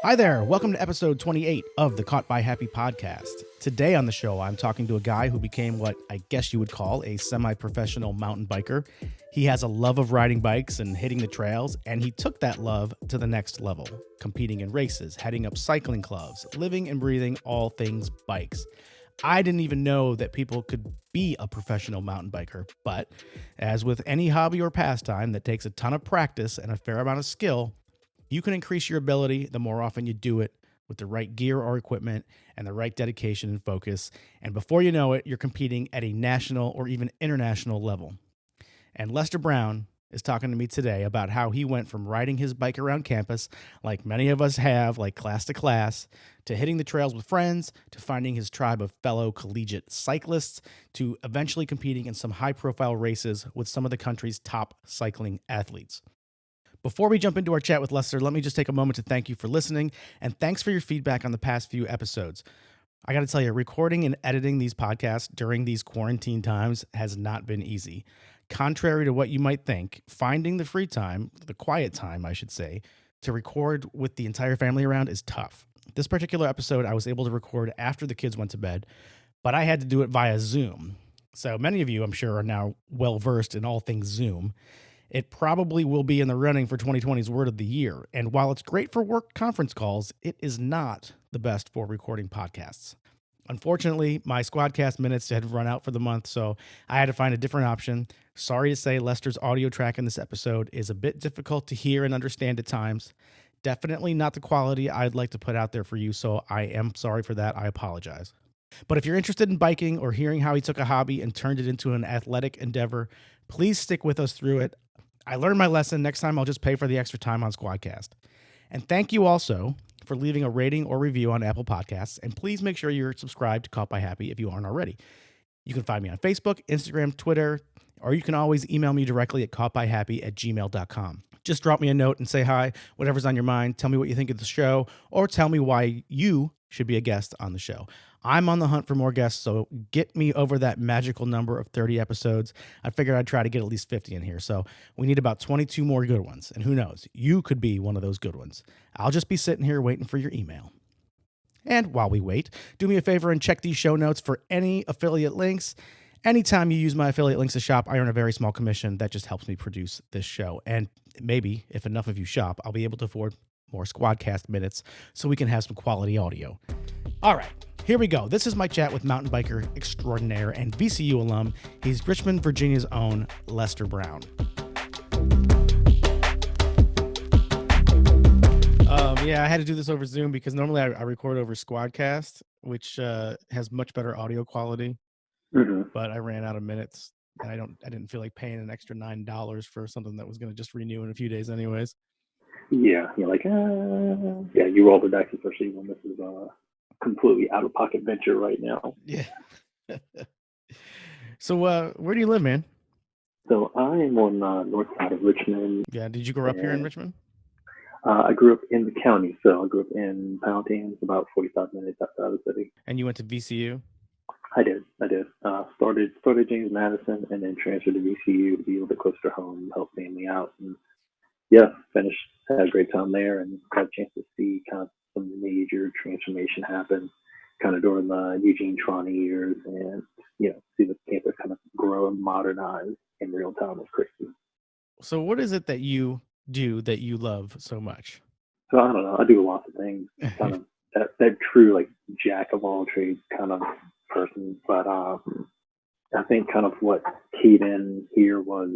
Hi there. Welcome to episode 28 of the Caught by Happy podcast. Today on the show, I'm talking to a guy who became what I guess you would call a semi-professional mountain biker. He has a love of riding bikes and hitting the trails, and he took that love to the next level, competing in races, heading up cycling clubs, living and breathing all things bikes. I didn't even know that people could be a professional mountain biker, but as with any hobby or pastime that takes a ton of practice and a fair amount of skill, you can increase your ability the more often you do it with the right gear or equipment and the right dedication and focus. And before you know it, you're competing at a national or even international level. And Lester Brown is talking to me today about how he went from riding his bike around campus, like many of us have, like class to class, to hitting the trails with friends, to finding his tribe of fellow collegiate cyclists, to eventually competing in some high-profile races with some of the country's top cycling athletes. Before we jump into our chat with Lester, let me just take a moment to thank you for listening, and thanks for your feedback on the past few episodes. I got to tell you, recording and editing these podcasts during these quarantine times has not been easy. Contrary to what you might think, finding the free time, the quiet time, I should say, to record with the entire family around is tough. This particular episode, I was able to record after the kids went to bed, but I had to do it via Zoom. So many of you, I'm sure, are now well-versed in all things Zoom. It probably will be in the running for 2020's Word of the Year. And while it's great for work conference calls, it is not the best for recording podcasts. Unfortunately, my Squadcast minutes had run out for the month, so I had to find a different option. Sorry to say, Lester's audio track in this episode is a bit difficult to hear and understand at times. Definitely not the quality I'd like to put out there for you, so I am sorry for that. I apologize. But if you're interested in biking or hearing how he took a hobby and turned it into an athletic endeavor, please stick with us through it. I learned my lesson. Next time, I'll just pay for the extra time on Squadcast. And thank you also for leaving a rating or review on Apple Podcasts. And please make sure you're subscribed to Caught by Happy if you aren't already. You can find me on Facebook, Instagram, Twitter, or you can always email me directly at caughtbyhappy@gmail.com. Just drop me a note and say hi, whatever's on your mind. Tell me what you think of the show, or tell me why you should be a guest on the show. I'm on the hunt for more guests, so get me over that magical number of 30 episodes. I figured I'd try to get at least 50 in here, so we need about 22 more good ones. And who knows, you could be one of those good ones. I'll just be sitting here waiting for your email. And while we wait, do me a favor and check these show notes for any affiliate links. Anytime you use my affiliate links to shop, I earn a very small commission that just helps me produce this show. And maybe, if enough of you shop, I'll be able to afford more Squadcast minutes so we can have some quality audio. All right, here we go. This is my chat with mountain biker extraordinaire and VCU alum. He's Richmond, Virginia's own Lester Brown. Yeah, I had to do this over Zoom because normally I record over Squadcast, which has much better audio quality. But I ran out of minutes, and I didn't feel like paying an extra $9 for something that was going to just renew in a few days anyways. Yeah, you're like, yeah, you roll the dice, especially when this is a completely out-of-pocket venture right now. Yeah. So where do you live, man? So I am on the north side of Richmond. Yeah, did you grow up here in Richmond? I grew up in the county, so I grew up in Powhatan, about 45 minutes outside of the city. And you went to VCU? I did. Started James Madison and then transferred to VCU to be a little bit closer to home, help family out. And yeah, finished, had a great time there and got a chance to see kind of some major transformation happen kind of during the Eugene Trani years and, see the campus kind of grow and modernize in real time is crazy. So what is it that you do that you love so much? So I don't know. I do lots of things, kind of that true like jack of all trades kind of person. But I think kind of what keyed in here was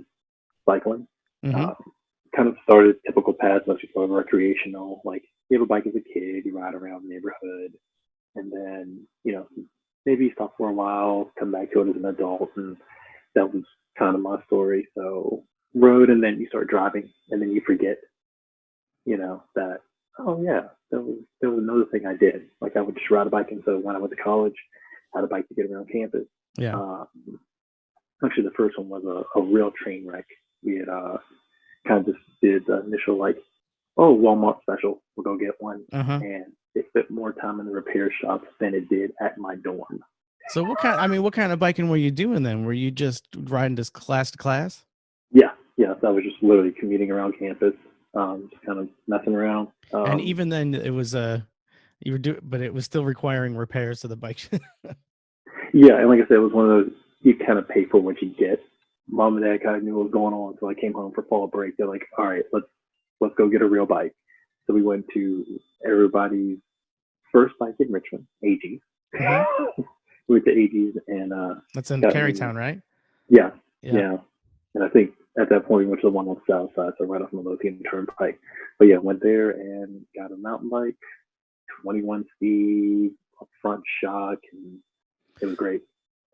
cycling. Mm-hmm. Kind of started typical paths, most people are recreational. Like you have a bike as a kid, you ride around the neighborhood, and then maybe you stop for a while, come back to it as an adult, and that was kind of my story. So rode, and then you start driving, and then you forget, that oh yeah, there was another thing I did. Like I would just ride a bike, and so when I went to college, I had a bike to get around campus. Yeah. Actually, the first one was a real train wreck. We had kind of just did the initial like, oh, Walmart special, we'll go get one. And it spent more time in the repair shop than it did at my dorm. So what kind of biking were you doing then? Were you just riding just class to class? Yeah. That was just literally commuting around campus. just kind of messing around. And even then, it was but it was still requiring repairs to the bike. Yeah, and like I said, it was one of those you kind of pay for what you get. Mom and Dad kind of knew what was going on, so I came home for fall break. They're like, "All right, let's go get a real bike." So we went to everybody's first bike in Richmond, AG's. Mm-hmm. We went to AG's and that's in Carytown, right? Yeah. And I think at that point we went to the one on the south side, so right off the Midlothian Turnpike. But yeah, went there and got a mountain bike, 21 speed, front shock, and it was great.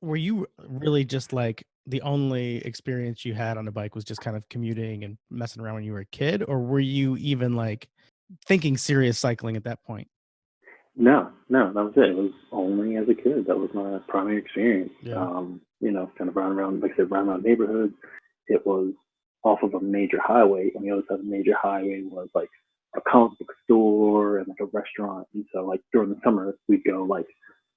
Were you really just like the only experience you had on a bike was just kind of commuting and messing around when you were a kid, or were you even like thinking serious cycling at that point? No, that was it. It was only as a kid. That was my primary experience. Yeah. Kind of riding around, like I said, riding around neighborhoods. It was off of a major highway, and the other side of the major highway was like a comic book store and like a restaurant. And so, like during the summer, we'd go like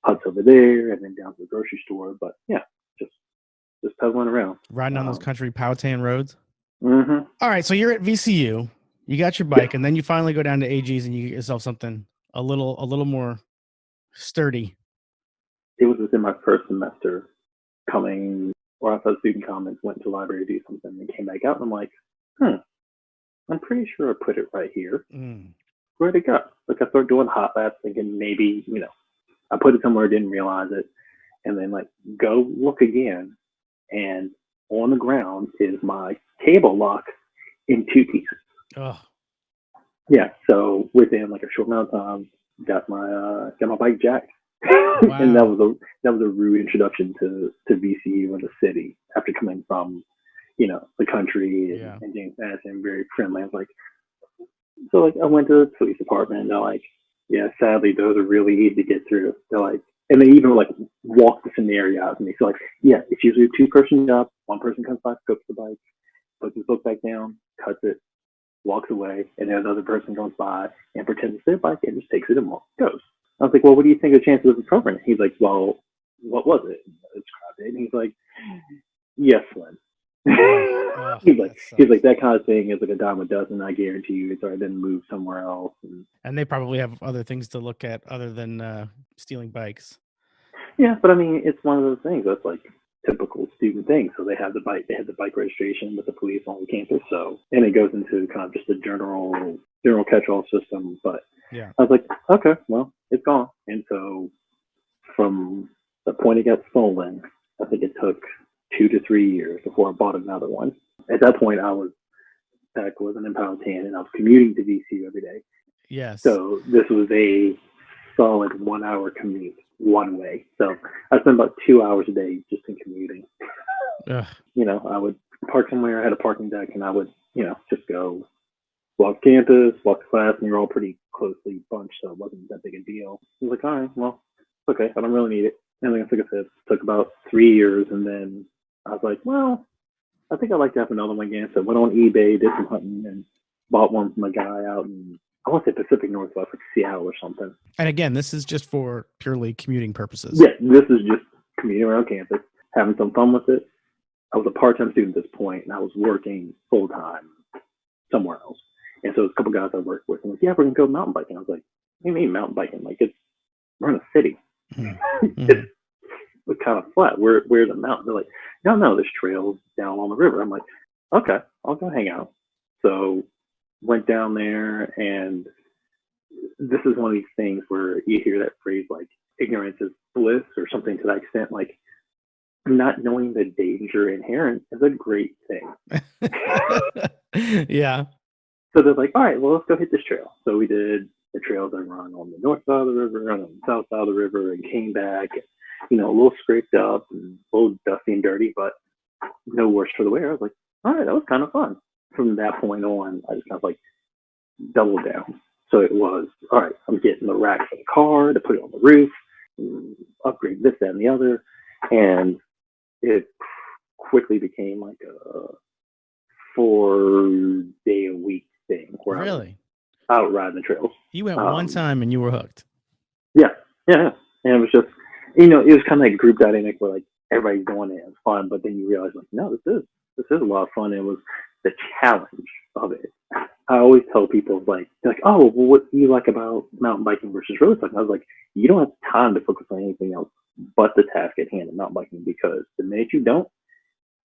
huts over there, and then down to the grocery store. But yeah, just pedaling around, riding on those country Powhatan roads. Mm-hmm. All right, so you're at VCU, you got your bike, and then you finally go down to AG's and you get yourself something a little more sturdy. It was within my first semester coming, or outside student comments, went to the library to do something and came back out, and I'm like, I'm pretty sure I put it right here. Where'd it go? Like I started doing hot laps thinking maybe, I put it somewhere, didn't realize it. And then like go look again, and on the ground is my cable lock in 2 pieces. Oh. Yeah, so within like a short amount of time, got my bike jacked. Wow. And that was a rude introduction to VCU and the city after coming from, the country and James Madison, very friendly. I was like, I went to the police department and they're like, yeah, sadly those are really easy to get through. They're like, and they even like walk the scenario out to me. So like, yeah, it's usually a 2-person job. One person comes by, scopes the bike, puts his book back down, cuts it, walks away, and then another person goes by and pretends it's their bike and just takes it and goes. I was like, well, what do you think of the chances of recovering it? He's like, well, what was it? I described it. And he's like, yes, Lynn. He's like, that kind of thing is like a dime a dozen. I guarantee you it's already been moved somewhere else. And they probably have other things to look at other than stealing bikes. Yeah, but I mean, it's one of those things that's like typical student thing. So they have the bike registration with the police on the campus. So, and it goes into kind of just a general catch-all system. But yeah, I was like, okay, well, it's gone. And so from the point it got stolen, I think it took 2 to 3 years before I bought another one. At that point, I was in Powhatan, and I was commuting to VCU every day. Yes. So this was a solid 1-hour commute one way. So I spent about 2 hours a day just in commuting. Ugh. I would park somewhere, I had a parking deck, and I would, just go walk campus, walk to class, and we were all pretty closely bunched, so it wasn't that big a deal. I was like, all right, well, okay, I don't really need it. And like I said, it took about 3 years, and then I was like, well, I think I'd like to have another one again. So I went on eBay, did some hunting, and bought one from a guy out in, I want to say Pacific Northwest, like Seattle or something. And again, this is just for purely commuting purposes. Yeah, this is just commuting around campus, having some fun with it. I was a part-time student at this point, and I was working full-time somewhere else. And so a couple guys I worked with, and like, yeah, we're going to go mountain biking. I was like, what do you mean mountain biking? Like, we're in a city. Mm-hmm. It's kind of flat. Where's the mountain? They're like, no, there's trails down along the river. I'm like, okay, I'll go hang out. So went down there, and this is one of these things where you hear that phrase like ignorance is bliss or something to that extent. Like not knowing the danger inherent is a great thing. Yeah. So they're like, all right, well, let's go hit this trail. So we did the trails that run on the north side of the river and on the south side of the river, and came back, and, a little scraped up and a little dusty and dirty, but no worse for the wear. I was like, all right, that was kind of fun. From that point on, I just kind of like doubled down. So it was, all right, I'm getting the rack for the car to put it on the roof, upgrade this, that, and the other. And it quickly became like a 4-day-a-week thing. Where really? I was out riding the trails. You went one time and you were hooked. Yeah. And it was just, it was kind of like a group dynamic where like everybody's doing it. It was fun, but then you realize like, no, this is a lot of fun. It was the challenge of it I always tell people like, they're like, oh, well, what do you like about mountain biking versus road cycling? I was like, you don't have time to focus on anything else but the task at hand in mountain biking, because the minute you don't,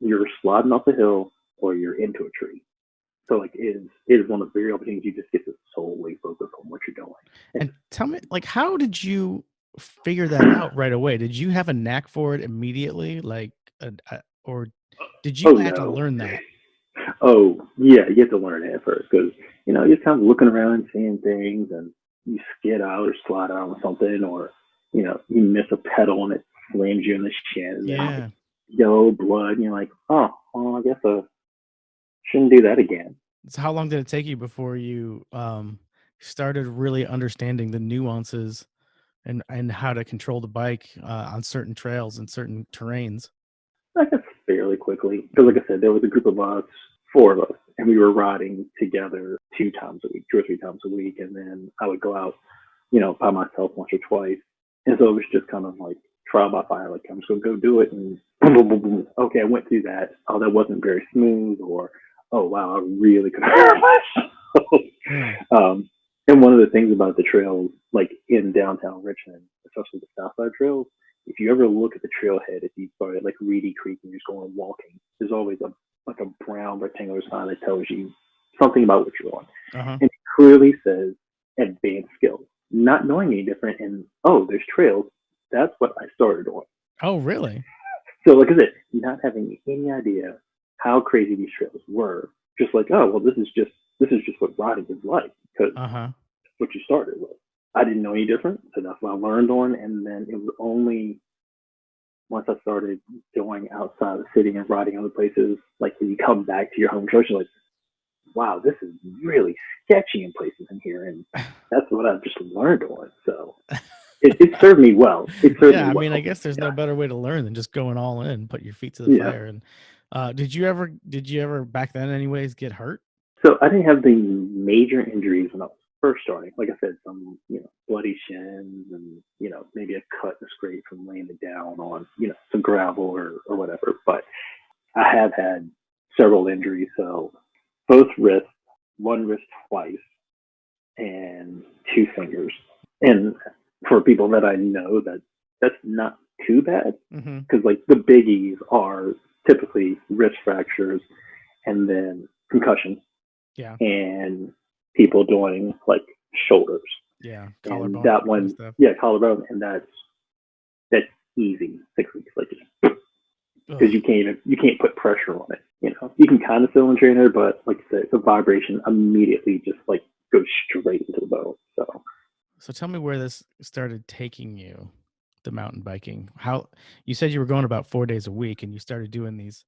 you're sliding off the hill or you're into a tree. So like it is one of the very opportunities you just get to solely focus on what you're doing. And tell me, like, how did you figure that out right away? Did you have a knack for it immediately, like, or did you Oh have to no. learn that? Oh yeah, you have to learn it at first, because you're kind of looking around and seeing things, and you skid out or slide out on something, or you miss a pedal and it slams you in the shin, and then Yeah. yellow blood, and you're like, oh, well, I guess I shouldn't do that again. So how long did it take you before you started really understanding the nuances and how to control the bike on certain trails and certain terrains? I guess fairly quickly, because like I said, there was a group of us, four of us, and we were riding together 2 times a week, 2 or 3 times a week, and then I would go out, by myself once or twice, and so it was just kind of like trial by fire. Like, I'm just gonna go do it, and boom, boom, boom, boom. Okay, I went through that. Oh, that wasn't very smooth, or oh wow, I really could hurt myself. Hmm. And one of the things about the trails, like in downtown Richmond, especially the Southside trails, if you ever look at the trailhead, if you start at like Reedy Creek and you're just going walking, there's always a brown rectangular sign that tells you something about what you're on. Uh-huh. And it clearly says advanced skills. Not knowing any different, and oh, there's trails. That's what I started on. Oh, really? So like I said, not having any idea how crazy these trails were, just like, oh well, this is just what riding is like, because Uh-huh. what you started with. I didn't know any different, so that's what I learned on. And then it was only once I started going outside the city and riding other places, like when you come back to your home church, you're like, wow, this is really sketchy in places in here. And that's what I've just learned on. So it served me well. It served Yeah, me I mean, I well. guess there's no Yeah. better way to learn than just going all in, put your feet to the Yeah. fire. And did you ever back then anyways get hurt? So I didn't have the major injuries when I was first starting. Like I said, some bloody shins, and maybe a cut and a scrape from laying it down on some gravel or whatever. But I have had several injuries. So both wrists, one wrist twice, and 2 fingers. And for people that I know, that's not too bad, Mm-hmm. because like the biggies are typically wrist fractures and then concussions, Yeah. and people doing like shoulders. Yeah. And Collarbone that kind of one, stuff. yeah, collarbone, and that's easy 6 weeks, like, because Ugh. you can't put pressure on it. You can kind of fill and trainer, but like I said, the vibration immediately just like goes straight into the bone. So tell me where this started taking you, the mountain biking. How you said you were going about 4 days a week and you started doing these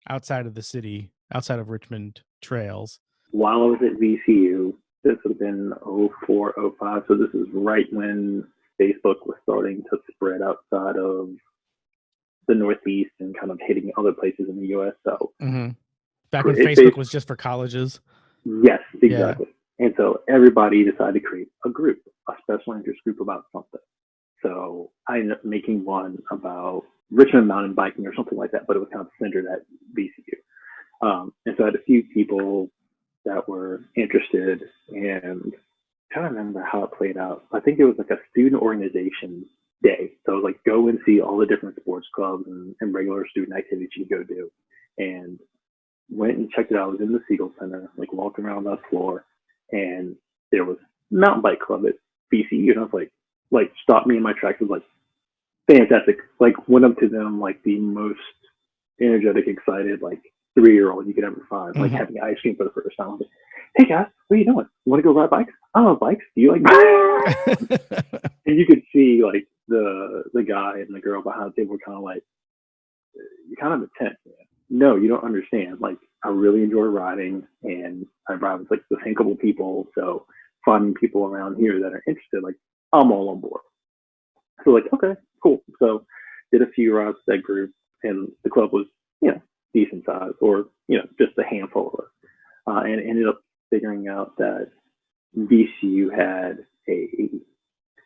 outside of the city, outside of Richmond trails. While I was at VCU, this would have been 04, 05. So this is right when Facebook was starting to spread outside of the Northeast and kind of hitting other places in the U.S. So Mm-hmm. Back when it Facebook was based, just for colleges. yes, Yeah. exactly. And so everybody decided to create a group, a special interest group about something. So I ended up making one about Richmond mountain biking or something like that, but it was kind of centered at VCU. And so I had a few people that were interested, and I can't remember how it played out. I think it was like a student organization day. So it was like go and see all the different sports clubs and regular student activities you could go do. And went and checked it out. I was in the Siegel Center, like walking around that floor, and there was mountain bike club at VCU, and I was like stopped me in my tracks. Was like fantastic. Like went up to them like the most energetic, excited, like 3-year-old you could ever find, like Mm-hmm. having ice cream for the first time. I was like, hey guys, what are you doing? You want to go ride bikes? I love bikes. Do you like bikes? And you could see like the guy and the girl behind the table were kind of like, you're kind of intense, man. No, you don't understand. Like, I really enjoy riding, and I ride with like the same couple of people. So finding people around here that are interested, like, I'm all on board. So like, okay, cool. So did a few rides with that group, and the club was, decent size, or just a handful of us, and ended up figuring out that VCU had a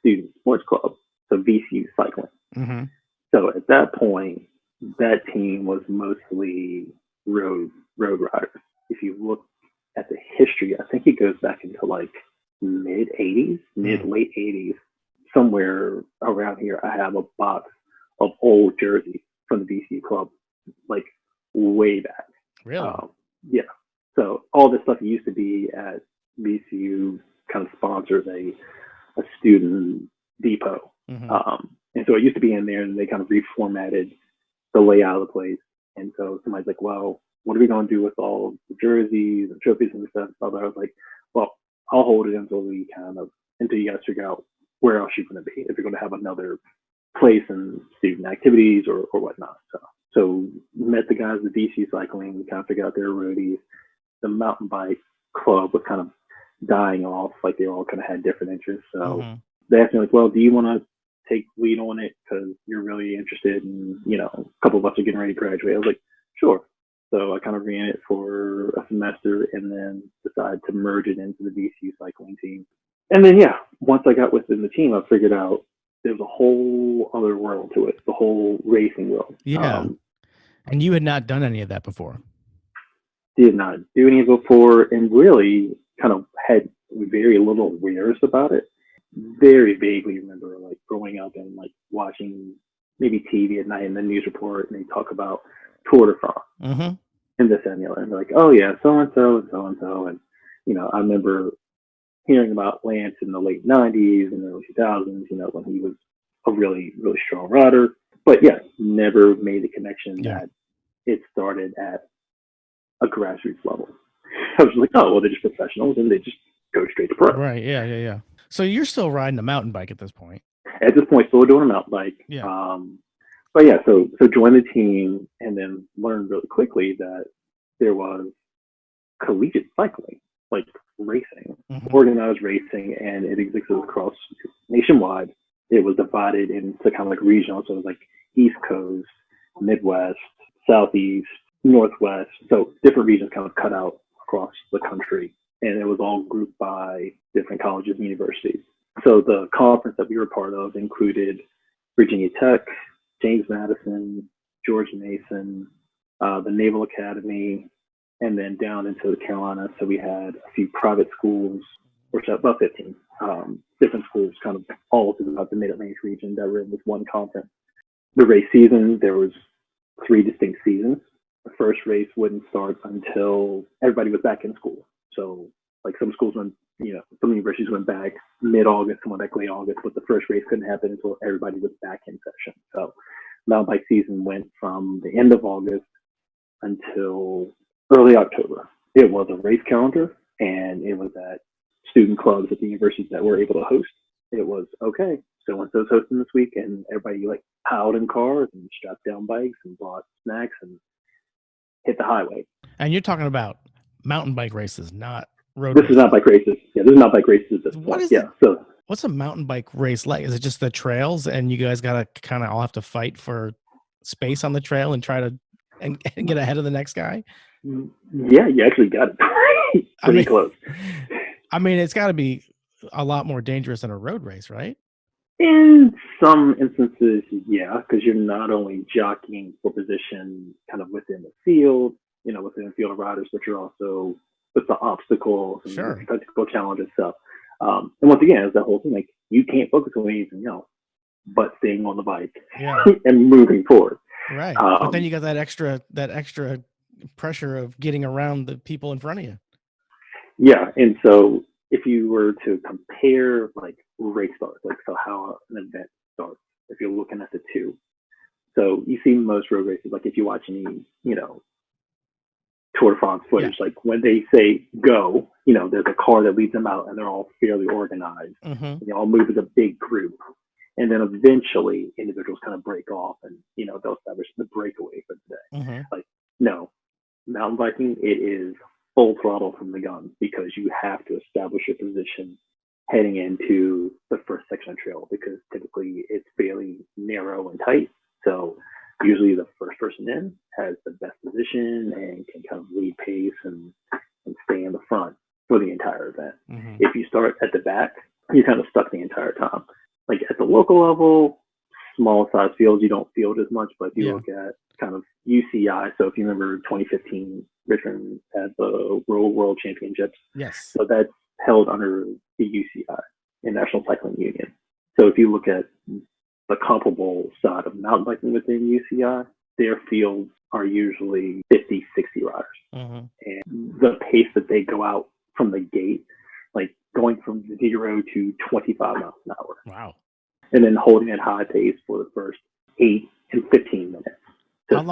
student sports club, so VCU cycling. Mm-hmm. So at that point, that team was mostly road riders. If you look at the history, I think think it goes back into like late 80s. Somewhere around here, I have a box of old jerseys from the VCU club, like way back. Really? Yeah. So all this stuff used to be at VCU kind of sponsors a student depot. And so it used to be in there, and they kind of reformatted the layout of the place. And so somebody's like, well, what are we going to do with all the jerseys and trophies and stuff? So I was like, well, I'll hold it until you guys figure out where else you're going to be, if you're going to have another place in student activities or whatnot. So met the guys at DC Cycling, kind of figured out their roadies. The mountain bike club was kind of dying off, like they all kind of had different interests. So they asked me like, well, do you want to take lead on it because you're really interested and, a couple of us are getting ready to graduate? I was like, sure. So I kind of ran it for a semester and then decided to merge it into the VCU cycling team. And then, once I got within the team, I figured out there's a whole other world to it, the whole racing world. Yeah. And you had not done any of that before. Did not do any of it before, and really kind of had very little awareness about it. Very vaguely remember like growing up and like watching maybe TV at night and the news report, and they talk about Tour de France and this and the other. And they're like, oh yeah, so and so and so and so. And I remember hearing about Lance in the late 90s and early 2000s, when he was a really, really strong rider. But never made the connection that it started at a grassroots level. I was like, oh, well, they're just professionals and they just go straight to pro. Right. Yeah. So you're still riding a mountain bike at this point? At this point, still doing a mountain bike. Yeah. So joined the team and then learned really quickly that there was collegiate cycling, like racing, organized racing, and it existed across nationwide. It was divided into kind of like regional, so it was like East Coast, Midwest, Southeast, Northwest. So different regions kind of cut out across the country, and it was all grouped by different colleges and universities. So the conference that we were part of included Virginia Tech, James Madison, George Mason, the Naval Academy, and then down into the Carolinas. So we had a few private schools, which about 15 different schools kind of all throughout the Mid-Atlantic region that were in this one conference. The race season, there was 3 distinct seasons. The first race wouldn't start until everybody was back in school. So like some schools went, some universities went back mid-August, some went back late August, but the first race couldn't happen until everybody was back in session. So mountain bike season went from the end of August until early October. It was a race calendar, and it was at student clubs at the universities that were able to host. It was okay, so-and-so's hosting this week, and everybody like piled in cars and strapped down bikes and bought snacks and hit the highway. And you're talking about mountain bike races, not road This races. is not bike races. Yeah, this is not bike races at this What point. is So what's a mountain bike race like? Is it just the trails and you guys got to kind of all have to fight for space on the trail and try to and get ahead of the next guy? Yeah, you actually got it. Pretty close. I mean, it's got to be a lot more dangerous than a road race, right? In some instances, yeah, because you're not only jockeying for position kind of within the field, within the field of riders, but you're also with the obstacles and the technical challenges stuff. And once again, it's that whole thing, like you can't focus on anything else but staying on the bike and moving forward. Right. But then you got that extra pressure of getting around the people in front of you. Yeah. And so if you were to compare like race starts, like so how an event starts, if you're looking at the two. So you see most road races, like if you watch any, Tour de France footage, like when they say go, there's a car that leads them out and they're all fairly organized. They all move as a big group. And then eventually individuals kind of break off and, they'll establish the breakaway for the day. Like, no, mountain biking, it is full throttle from the gun because you have to establish your position heading into the first section of trail because typically it's fairly narrow and tight. So usually the first person in has the best position and can kind of lead pace and stay in the front for the entire event. If you start at the back, you're kind of stuck the entire time. Like at the local level, small size fields, you don't field as much, but if you look at kind of UCI. So if you remember 2015, Richmond had the World Championships. Yes. So that's held under the UCI, the National Cycling Union. So if you look at the comparable side of mountain biking within UCI, their fields are usually 50, 60 riders. Mm-hmm. And the pace that they go out from the gate, like going from 0 to 25 miles an hour. Wow. And then holding at high pace for the first 8 and 15 minutes. How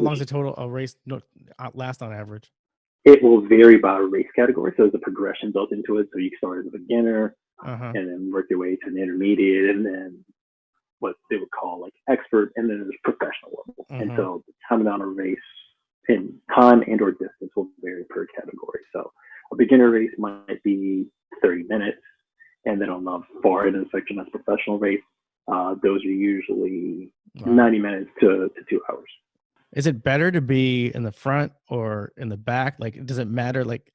long does a total a race last on average? It will vary by race category. So there's a progression built into it. So you start as a beginner and then work your way to an intermediate, and then what they would call like expert, and then there's professional level. And so the time down a race in time and or distance will vary per category. So a beginner race might be 30 minutes, and then on the far end of the section, that's professional race. Those are usually 90 minutes to 2 hours. Is it better to be in the front or in the back? Like, does it matter? Like,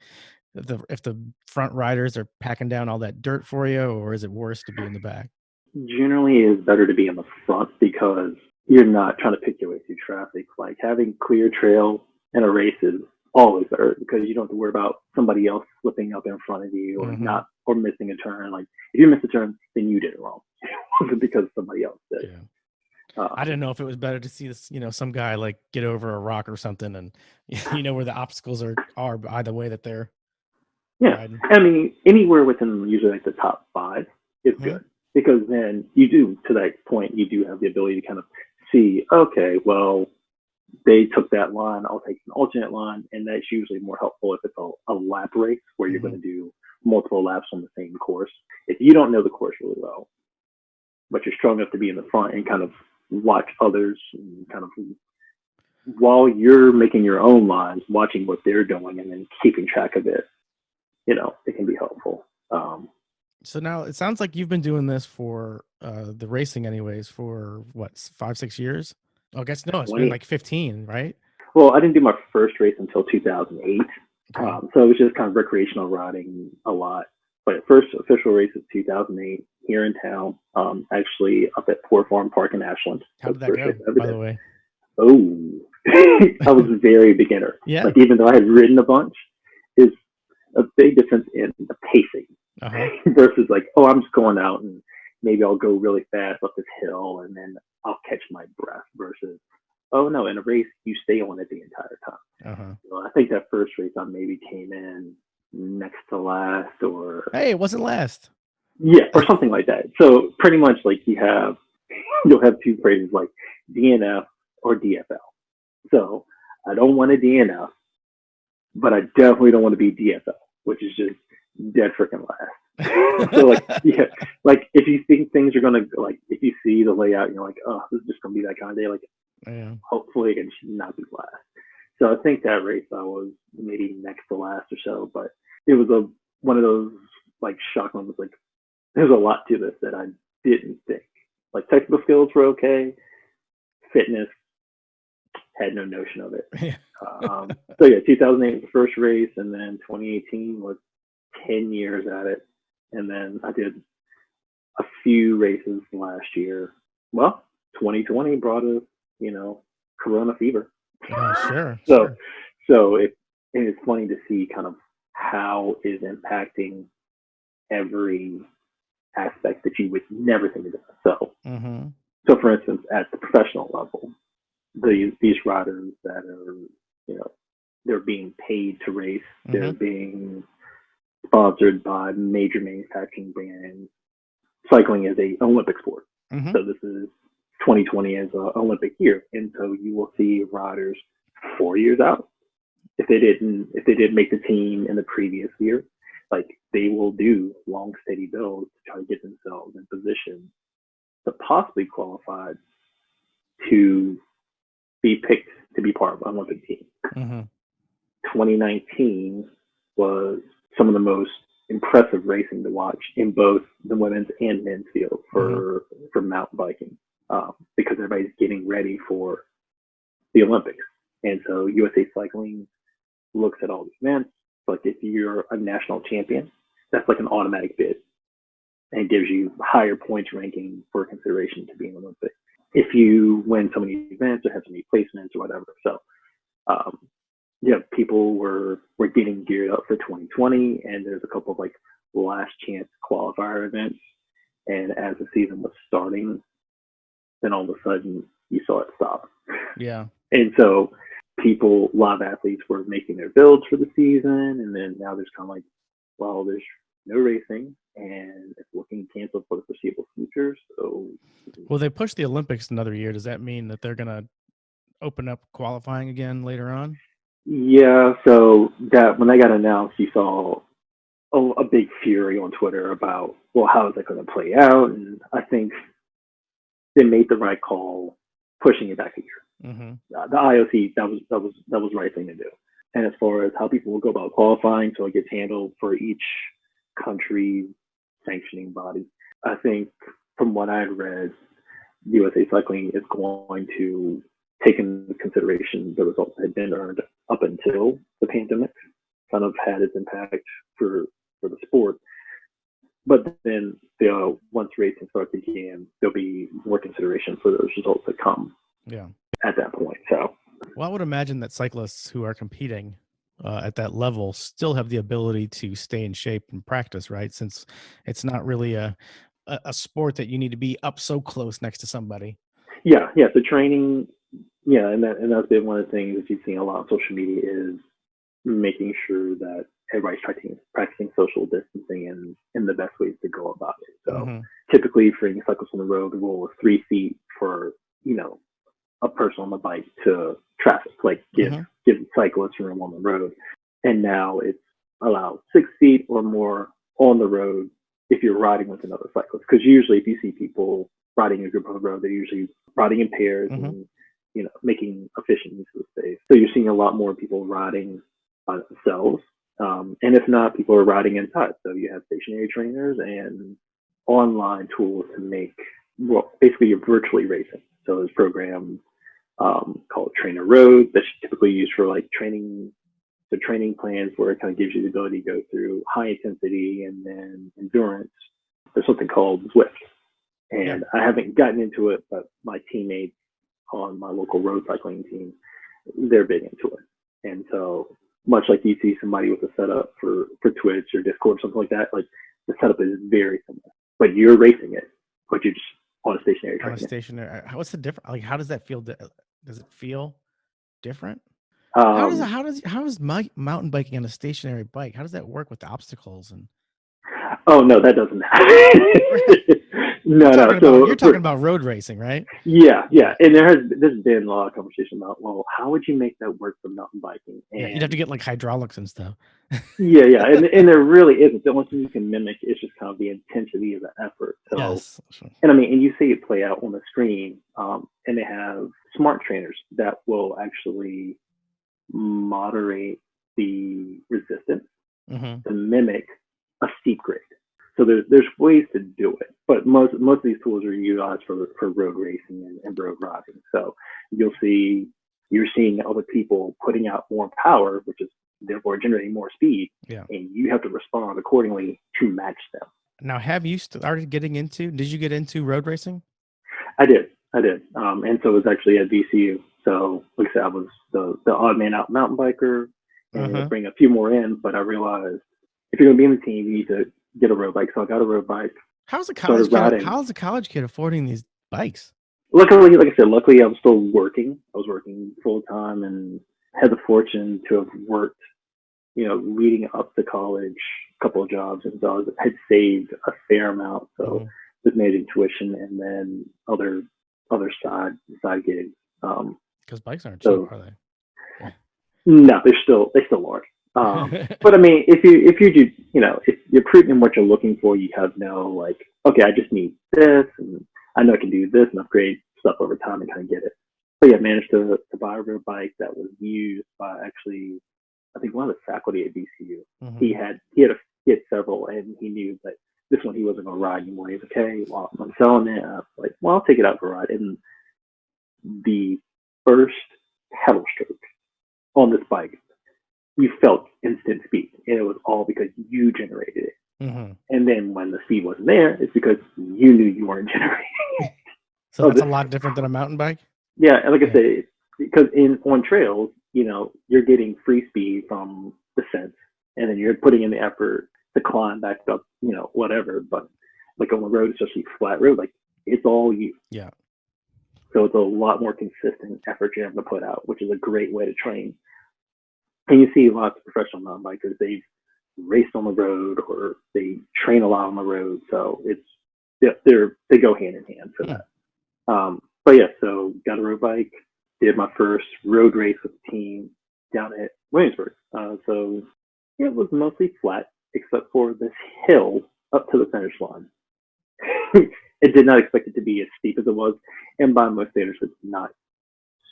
if the front riders are packing down all that dirt for you, or is it worse to be in the back? Generally, it's better to be in the front because you're not trying to pick your way through traffic. Like having clear trail in a race is always better because you don't have to worry about somebody else slipping up in front of you or missing a turn. Like if you miss a turn, then you did it wrong. It wasn't because somebody else did. Yeah. I didn't know if it was better to see this, some guy like get over a rock or something, and where the obstacles are by the way that they're riding. I mean, anywhere within usually like the top 5 is good. Because then you do, to that point, you do have the ability to kind of see, okay, well, they took that line, I'll take an alternate line, and that's usually more helpful if it's a lap race where you're going to do multiple laps on the same course. If you don't know the course really well, but you're strong enough to be in the front and kind of watch others and kind of while you're making your own lines, watching what they're doing and then keeping track of it, it can be helpful. So now it sounds like you've been doing this for the racing anyways for what, 5-6 years? Oh, I guess no, it's been like 15, right? Well, I didn't do my first race until 2008. So it was just kind of recreational riding a lot. But first official race is 2008 here in town, actually up at Poor Farm Park in Ashland. How did that go, by the way? Oh, I was very beginner. Yeah. Like even though I had ridden a bunch, is a big difference in the pacing. Versus like, I'm just going out and maybe I'll go really fast up this hill and then I'll catch my breath versus, oh no, in a race, you stay on it the entire time. So I think that first race I maybe came in next to last or... Hey, it wasn't last. Yeah, or something like that. So pretty much like you'll have 2 phrases like DNF or DFL. So I don't want a DNF, but I definitely don't want to be DFL, which is just dead freaking last. So like, like if you think things are gonna like, if you see the layout, you're like, oh, this is just gonna be that kind of day. Like, hopefully it can not be last. So I think that race I was maybe next to last or so, but it was one of those like shock moments. Like, there's a lot to this that I didn't think. Like technical skills were okay, fitness had no notion of it. So 2008 was the first race, and then 2018 was 10 years at it, and then I did a few races last year. Well, 2020 brought us, Corona fever. Sure. So it's funny to see kind of how it is impacting every aspect that you would never think of. So for instance, at the professional level, these riders that are, they're being paid to race, they're being sponsored by major manufacturing brands. Cycling is an Olympic sport. So this is 2020 is an Olympic year. And so you will see riders 4 years out. If they didn't make the team in the previous year, like they will do long, steady builds to try to get themselves in position to possibly qualify to be picked to be part of an Olympic team. 2019 was some of the most impressive racing to watch in both the women's and men's field for mountain biking, because everybody's getting ready for the Olympics. And so USA Cycling looks at all these events. Like if you're a national champion, that's like an automatic bid and gives you higher points ranking for consideration to be an Olympic. if you win so many events or have so many placements or whatever. So um, yeah, people were getting geared up for 2020, and there's a couple of like last chance qualifier events. And as the season was starting, then all of a sudden you saw it stop. Yeah. And so people, a lot of athletes were making their builds for the season, and then now there's kind of like, well, there's no racing, and it's looking canceled for the foreseeable future. So, Well, they pushed the Olympics another year. Does that mean that they're going to open up qualifying again later on? yeah, so that when that got announced, you saw a big fury on Twitter about, well, how is that going to play out? And I think they made the right call pushing it back a year. Mm-hmm. The IOC, that was the right thing to do. And as far as how people will go about qualifying, so it gets handled for each country's sanctioning body. I think from what I had read, USA Cycling is going to take into consideration the results that had been earned up until the pandemic, kind of had its impact for the sport. But then once racing starts again, there'll be more consideration for those results that come at that point. So, well, I would imagine that cyclists who are competing at that level still have the ability to stay in shape and practice, right? Since it's not really a sport that you need to be up so close next to somebody. Yeah. So training, and that's been one of the things that you've seen a lot on social media is making sure that everybody's practicing social distancing and the best ways to go about it. So typically for any cyclists on the road, the rule is 3 feet for, a person on the bike to traffic, like give cyclists room on the road. And now it's allowed 6 feet or more on the road if you're riding with another cyclist. Because usually if you see people riding a group on the road, they're usually riding in pairs and, making efficient use of the space. So you're seeing a lot more people riding by themselves. And if not, people are riding inside. So you have stationary trainers and online tools to make, well, basically you're virtually racing. So there's programs called Trainer Road that's typically used for like training plans where it kind of gives you the ability to go through high intensity and then endurance. There's something called Zwift. And I haven't gotten into it, but my teammates on my local road cycling team, they're big into it. And so much like you see somebody with a setup for Twitch or Discord or something like that, like the setup is very similar, but you're racing it, but you're just on a stationary trainer. On a stationary, what's the difference? Like, how does that feel? Does it feel different? How is mountain biking on a stationary bike? How does that work with the obstacles and? Oh no, that doesn't happen. You're talking about road racing, right? Yeah, and there's been a lot of conversation about, well, how would you make that work for mountain biking? And you'd have to get like hydraulics and stuff. yeah, and there really isn't. The only thing you can mimic is just kind of the intensity of the effort. So, yes. And I mean, and you see it play out on the screen, and they have smart trainers that will actually moderate the resistance to mimic a steep grade. So there's ways to do it, but most of these tools are utilized for road racing and road riding. So you're seeing other people putting out more power, which is therefore generating more speed, and you have to respond accordingly to match them. Now, have you started getting into? Did you get into road racing? I did, and so it was actually at VCU. So like I said, I was the odd man out mountain biker, and I'd bring a few more in, but I realized if you're going to be in the team, you need to get a road bike. So I got a road bike. How's a college kid affording these bikes? Luckily, like I said, I was still working. I was working full time and had the fortune to have worked, leading up to college, a couple of jobs. And so I had saved a fair amount. So just made tuition and then other side gigs. Because bikes aren't cheap, are they? No, they still are. But I mean, if you do, if you're proving what you're looking for, you have no like, okay, I just need this, and I know I can do this and upgrade stuff over time and kind of get it. But yeah, I managed to buy a road bike that was used by actually, I think one of the faculty at VCU. He had several, and he knew that this one he wasn't going to ride anymore. He's okay, well, I'm selling it. I was like, well, I'll take it out for a ride. And the first pedal stroke on this bike, you felt instant speed, and it was all because you generated it. And then when the speed wasn't there, it's because you knew you weren't generating it. So that's a lot different than a mountain bike. Yeah, and like I say, because on trails, you're getting free speed from descents, and then you're putting in the effort to climb back up, whatever. But like on the road, especially flat road, like it's all you. Yeah. So it's a lot more consistent effort you're having to put out, which is a great way to train. And you see lots of professional mountain bikers, they've raced on the road or they train a lot on the road. So they go hand in hand for that. But yeah, so got a road bike, did my first road race with the team down at Williamsburg. So it was mostly flat except for this hill up to the finish line. It did not expect it to be as steep as it was, and by most standards, it's not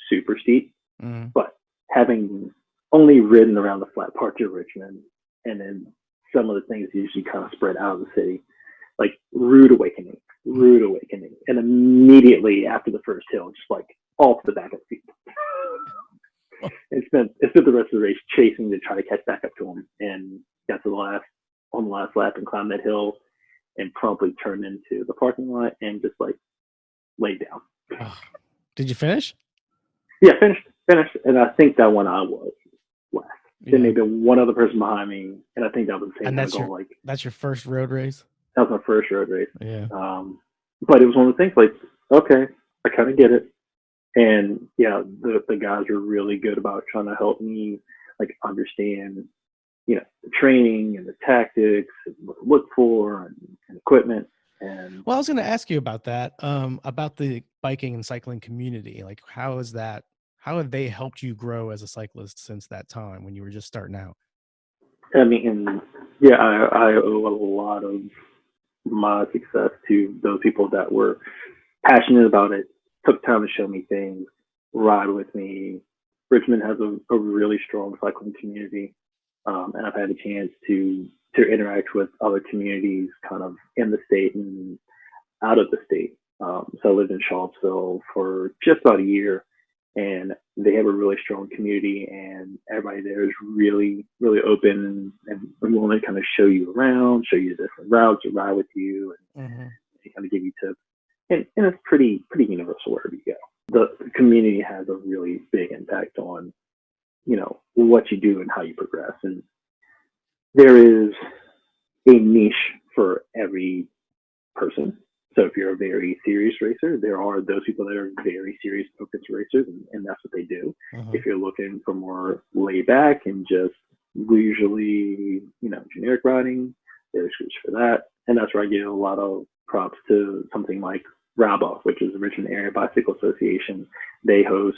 super steep. But having only ridden around the flat parts of Richmond, and then some of the things usually kind of spread out of the city, like rude awakening. And immediately after the first hill, just like all to the back of the feet. And spent the rest of the race chasing to try to catch back up to him, and got to on the last lap and climbed that hill and promptly turned into the parking lot and just like laid down. Did you finish? Yeah, finished. And I think that one I was last. There may have been one other person behind me, and I think that was the same goal. That's your first road race? That was my first road race. Yeah. But it was one of the things like, okay, I kind of get it. And yeah, the guys are really good about trying to help me like understand, the training and the tactics and what to look for and equipment. And well, I was going to ask you about that, about the biking and cycling community. Like, how have they helped you grow as a cyclist since that time when you were just starting out? I mean, yeah, I owe a lot of my success to those people that were passionate about it, took time to show me things, ride with me. Richmond has a really strong cycling community, and I've had a chance to interact with other communities kind of in the state and out of the state. So I lived in Charlottesville for just about a year, and they have a really strong community, and everybody there is really, really open and willing to kind of show you around, show you different routes, to ride with you, and kind of give you tips. And it's pretty universal wherever you go. The community has a really big impact on, what you do and how you progress. And there is a niche for every person. So if you're a very serious racer, there are those people that are very serious focused racers, and that's what they do. If you're looking for more laid back and just usually, generic riding, there's groups for that. And that's where I give a lot of props to something like RABA, which is the Richmond Area Bicycle Association. They host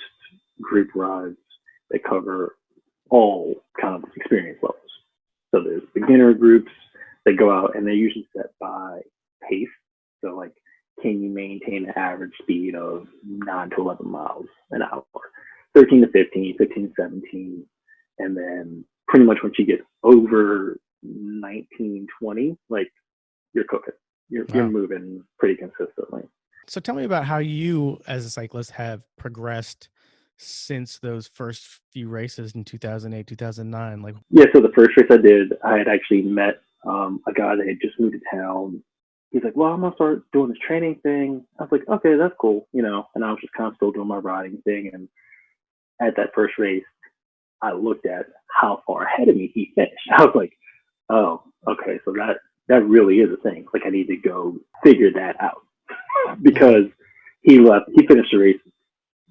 group rides that cover all kind of experience levels. So there's beginner groups that go out, and they're usually set by pace. So like, can you maintain an average speed of 9 to 11 miles an hour, 13 to 15, 15 to 17. And then pretty much once you get over 19, 20, like you're cooking. You're moving pretty consistently. So tell me about how you as a cyclist have progressed since those first few races in 2008, 2009. Like, yeah, so the first race I did, I had actually met a guy that had just moved to town. He's like, well, I'm going to start doing this training thing. I was like, okay, that's cool, and I was just kind of still doing my riding thing. And at that first race, I looked at how far ahead of me he finished. I was like, oh, okay, so that really is a thing. Like, I need to go figure that out because he finished the race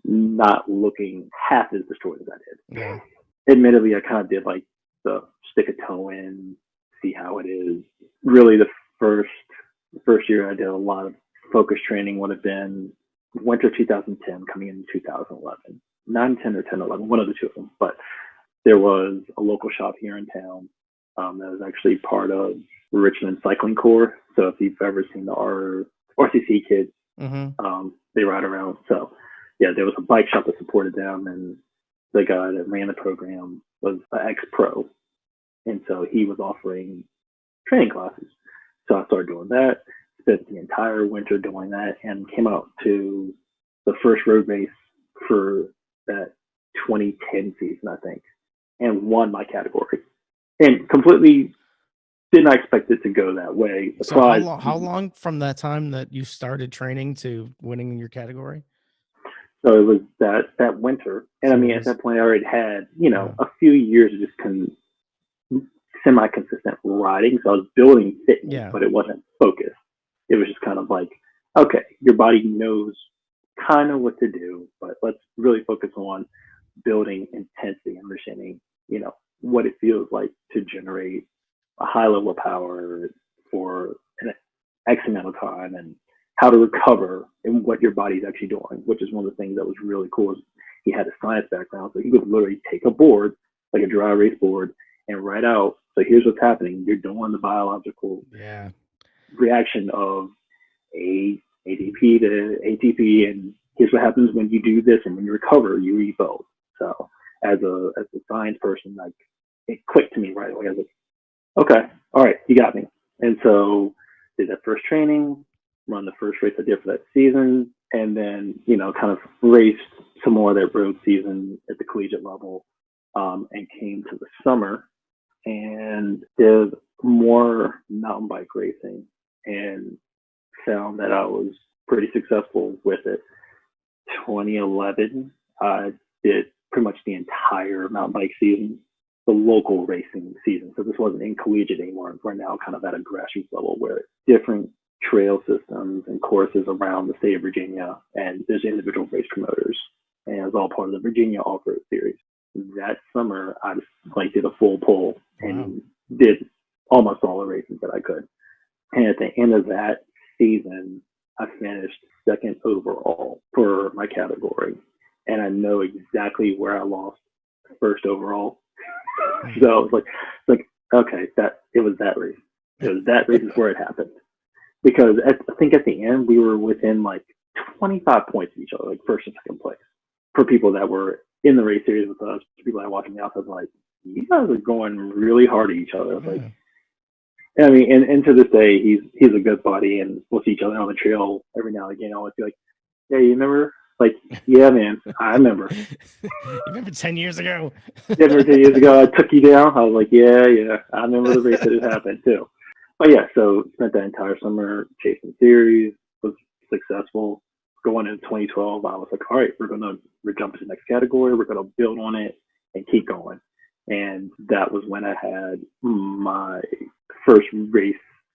not looking half as destroyed as I did. Yeah. Admittedly, I kind of did like the stick a toe in, see how it is. Really, the first year I did a lot of focus training would have been winter 2010 coming into 2011. 9, 10, or 10, 11, one of the two of them. But there was a local shop here in town that was actually part of Richmond Cycling Corps. So if you've ever seen the RCC kids, they ride around. So yeah, there was a bike shop that supported them, and the guy that ran the program was an ex-pro. And so he was offering training classes. So I started doing that, spent the entire winter doing that, and came out to the first road race for that 2010 season, I think, and won my category. And completely did not expect it to go that way. So how long from that time that you started training to winning in your category? So it was that winter, and I mean at that point I already had a few years of just semi-consistent riding, so I was building fitness, but it wasn't focused. It was just kind of like, okay, your body knows kind of what to do, but let's really focus on building intensity, understanding, what it feels like to generate a high level of power for an X amount of time, and how to recover and what your body's actually doing, which is one of the things that was really cool. Is he had a science background, so he could literally take a board, like a dry erase board, and write out, so here's what's happening. You're doing the biological reaction of ADP to ATP, and here's what happens when you do this, and when you recover, you eat both. So as a science person, like, it clicked to me right away. I was like, okay, all right, you got me. And so did that first training, run the first race I did for that season, and then, kind of raced some more of that road season at the collegiate level, and came to the summer and did more mountain bike racing and found that I was pretty successful with it. 2011, I did pretty much the entire mountain bike season, the local racing season. So this wasn't in collegiate anymore. We're now kind of at a grassroots level where different trail systems and courses around the state of Virginia, and there's individual race promoters, and it was all part of the Virginia Off-Road Series. That summer, I just did a full pull and did almost all the races that I could. And at the end of that season, I finished second overall for my category, and I know exactly where I lost first overall. So it was like, okay, it was that race. It was that race is where it happened. Because I think at the end, we were within 25 points of each other, like first and second place. For people that were in the race series with us, people that watching the outside, like, you guys are going really hard at each other. Like, I mean, and to this day, he's a good buddy, and we'll see each other on the trail every now and again. I always be like, "Hey, you remember?" Like, "Yeah, man, I remember." You remember 10 years ago? Yeah, 10 years ago, I took you down. I was like, yeah, I remember the race that it happened too. But yeah, so spent that entire summer chasing series, was successful. Going into 2012, I was like, all right, we're jump to the next category. We're gonna build on it and keep going. And that was when I had my first race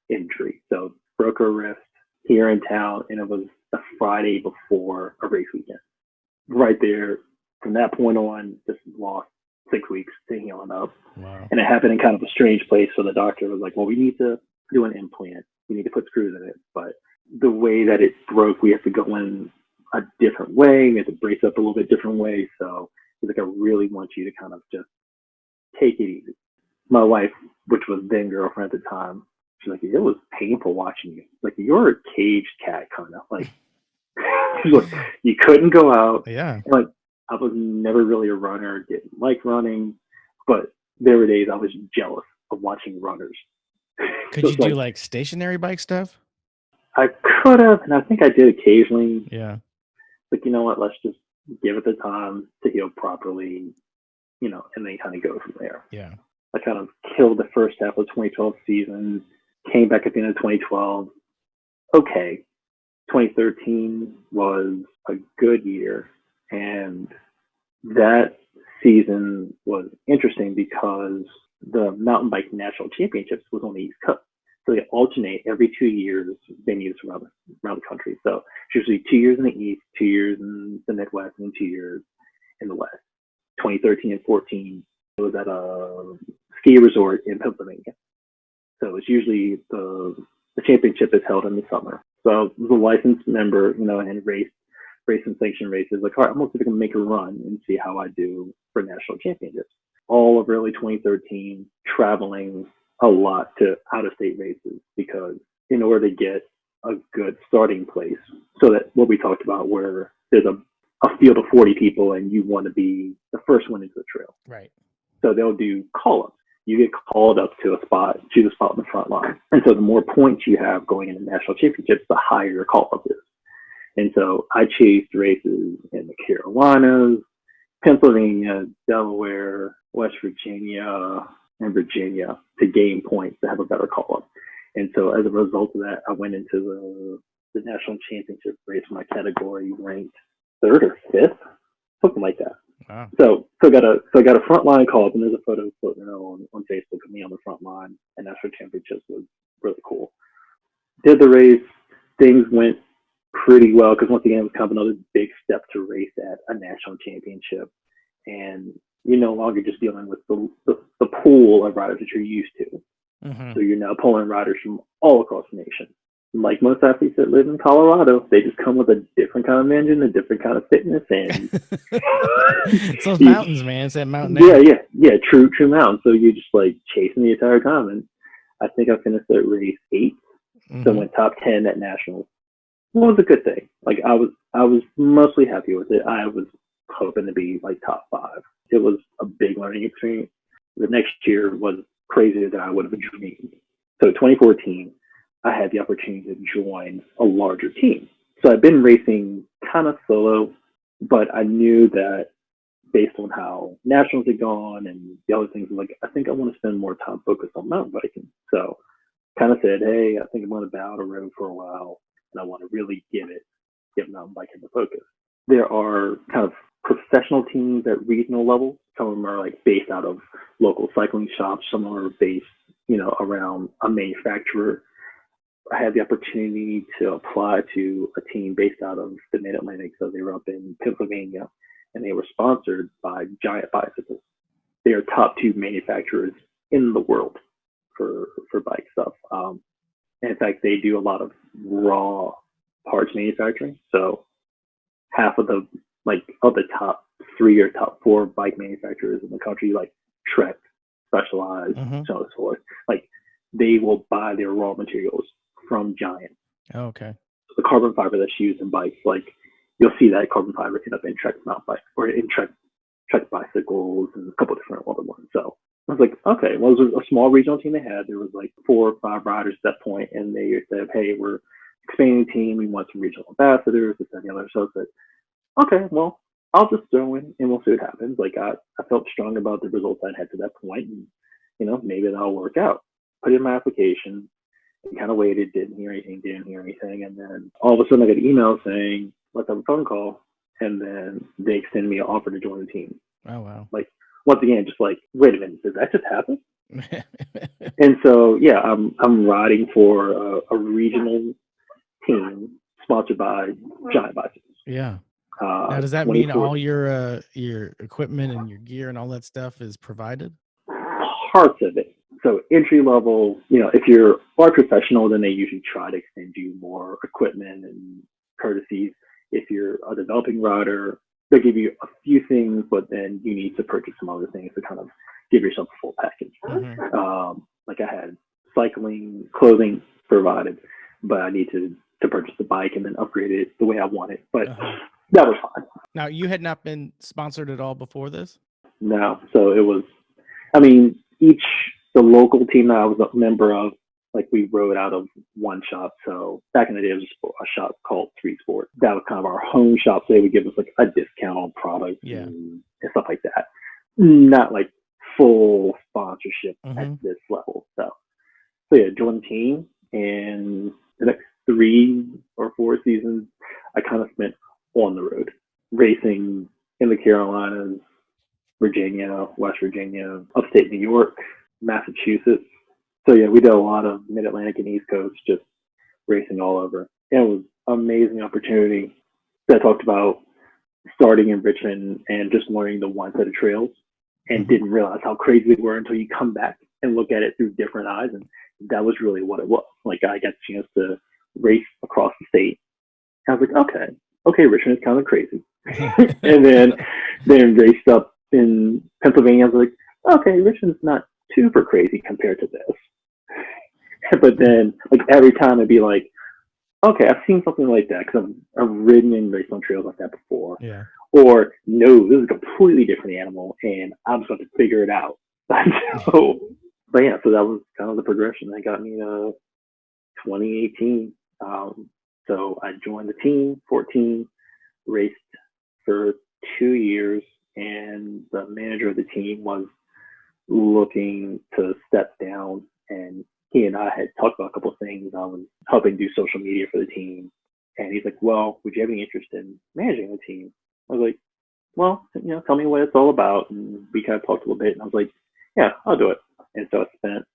injury. So broke a wrist here in town, and it was the Friday before a race weekend. Right there, from that point on, just lost 6 weeks to healing up. Wow. And it happened in kind of a strange place. So the doctor was like, well, we need to do an implant. We need to put screws in it. But the way that it broke, we have to go in a different way. We have to brace up a little bit different way. So he's like, I really want you to kind of just take it easy. My wife, which was then girlfriend at the time, she's like, it was painful watching you. Like, you're a caged cat, kind of. Like, she's like, you couldn't go out. Yeah. And like, I was never really a runner, didn't like running, but there were days I was jealous of watching runners. Could you do like stationary bike stuff? I could have, and I think I did occasionally. Yeah. Like, you know what, let's just give it the time to heal properly, and then kind of go from there. Yeah. I kind of killed the first half of 2012 season, came back at the end of 2012. Okay. 2013 was a good year, and that season was interesting because the mountain bike national championships was on the East Coast. So they alternate every 2 years venues around the country. So it's usually 2 years in the East, 2 years in the Midwest, and 2 years in the West. 2013 and 14, it was at a ski resort in Pennsylvania. So it's usually the championship is held in the summer. So I was a licensed member, and race and sanction races. Like, all right, I'm going to make a run and see how I do for national championships. All of early 2013, traveling a lot to out-of-state races, because in order to get a good starting place, so that what we talked about, where there's a field of 40 people and you want to be the first one into the trail. Right. So they'll do call-ups. You get called up to a spot, choose a spot in the front line. And so the more points you have going into national championships, the higher your call-up is. And so I chased races in the Carolinas, Pennsylvania, Delaware, West Virginia, in Virginia to gain points to have a better call up. And so as a result of that, I went into the national championship race for my category ranked third or fifth, something like that. Wow. So I got a front line call up, and there's a photo floating around on Facebook of me on the front line, and national championships was really cool. Did the race, things went pretty well because once again it was kind of another big step to race at a national championship, and you're no longer just dealing with the pool of riders that you're used to. Mm-hmm. So you're now pulling riders from all across the nation. Like most athletes that live in Colorado, they just come with a different kind of engine, a different kind of fitness, and it's those mountains, man. It's that mountain air. Yeah, true mountain. So you're just like chasing the entire time, and I think I finished at race 8, so went top 10 at nationals. Well, it was a good thing. Like I was mostly happy with it. I was hoping to be like top 5. It was a big learning experience. The next year was crazier than I would have dreamed. So 2014, I had the opportunity to join a larger team. So I've been racing kind of solo, but I knew that based on how nationals had gone and the other things, like I think I want to spend more time focused on mountain biking. So kind of said, hey, I think I'm going to bow out of road for a while, and I want to really give mountain biking the focus. There are kind of professional teams at regional level. Some of them are like based out of local cycling shops. Some are based, around a manufacturer. I had the opportunity to apply to a team based out of the Mid-Atlantic. So they were up in Pennsylvania, and they were sponsored by Giant Bicycles. They are top 2 manufacturers in the world for bike stuff. And in fact, they do a lot of raw parts manufacturing. So half of the top 3 or top 4 bike manufacturers in the country, like Trek, Specialized, so on and so forth, like they will buy their raw materials from Giant. Oh, okay. So the carbon fiber that's used in bikes, like you'll see that carbon fiber end up in Trek mountain bikes or in Trek bicycles and a couple different other ones. So I was like, okay, well, it was a small regional team they had. There was like 4 or 5 riders at that point, and they said, hey, we're expanding the team. We want some regional ambassadors, this and the other. So I said, okay, well, I'll just throw in and we'll see what happens. Like I felt strong about the results I'd had to that point, and maybe that'll work out. Put in my application and kind of waited, didn't hear anything, and then all of a sudden I got an email saying, let's have a phone call, and then they extended me an offer to join the team. Oh wow. Like once again, just like, wait a minute, did that just happen? And so yeah, I'm riding for a regional team sponsored by Giant Bicycles. Yeah. Now, does that mean all your equipment and your gear and all that stuff is provided? Parts of it. So entry level, if you're a professional, then they usually try to extend you more equipment and courtesies. If you're a developing rider, they'll give you a few things, but then you need to purchase some other things to kind of give yourself a full package. Like I had cycling clothing provided, but I need to purchase the bike and then upgrade it the way I want it. But that was fine. Now, you had not been sponsored at all before this? No. So it was, the local team that I was a member of, like we rode out of one shop. So back in the day, it was a shop called Street Sport. That was kind of our home shop. So they would give us like a discount on products and stuff like that. Not like full sponsorship at this level. So yeah, joined the team, and the next 3 or 4 seasons, I kind of spent on the road, racing in the Carolinas, Virginia, West Virginia, upstate New York, Massachusetts. So yeah, we did a lot of Mid-Atlantic and East Coast, just racing all over. And it was an amazing opportunity. I talked about starting in Richmond and just learning the one set of trails, and didn't realize how crazy they were until you come back and look at it through different eyes. And that was really what it was. Like I got the chance to race across the state. I was like, okay, Richmond is kind of crazy. And then raced up in Pennsylvania. I was like, okay, Richmond's not super crazy compared to this. But then, like every time, I'd be like, okay, I've seen something like that because I've ridden and raced on trails like that before. Yeah. Or no, this is a completely different animal, and I'm just going to figure it out. So that was kind of the progression that got me to 2018. So I joined the team, 14, raced for 2 years, and the manager of the team was looking to step down, and he and I had talked about a couple of things. I was helping do social media for the team, and he's like, "Well, would you have any interest in managing the team?" I was like, "Well, tell me what it's all about." And we kind of talked a little bit, and I was like, "Yeah, I'll do it." And so I spent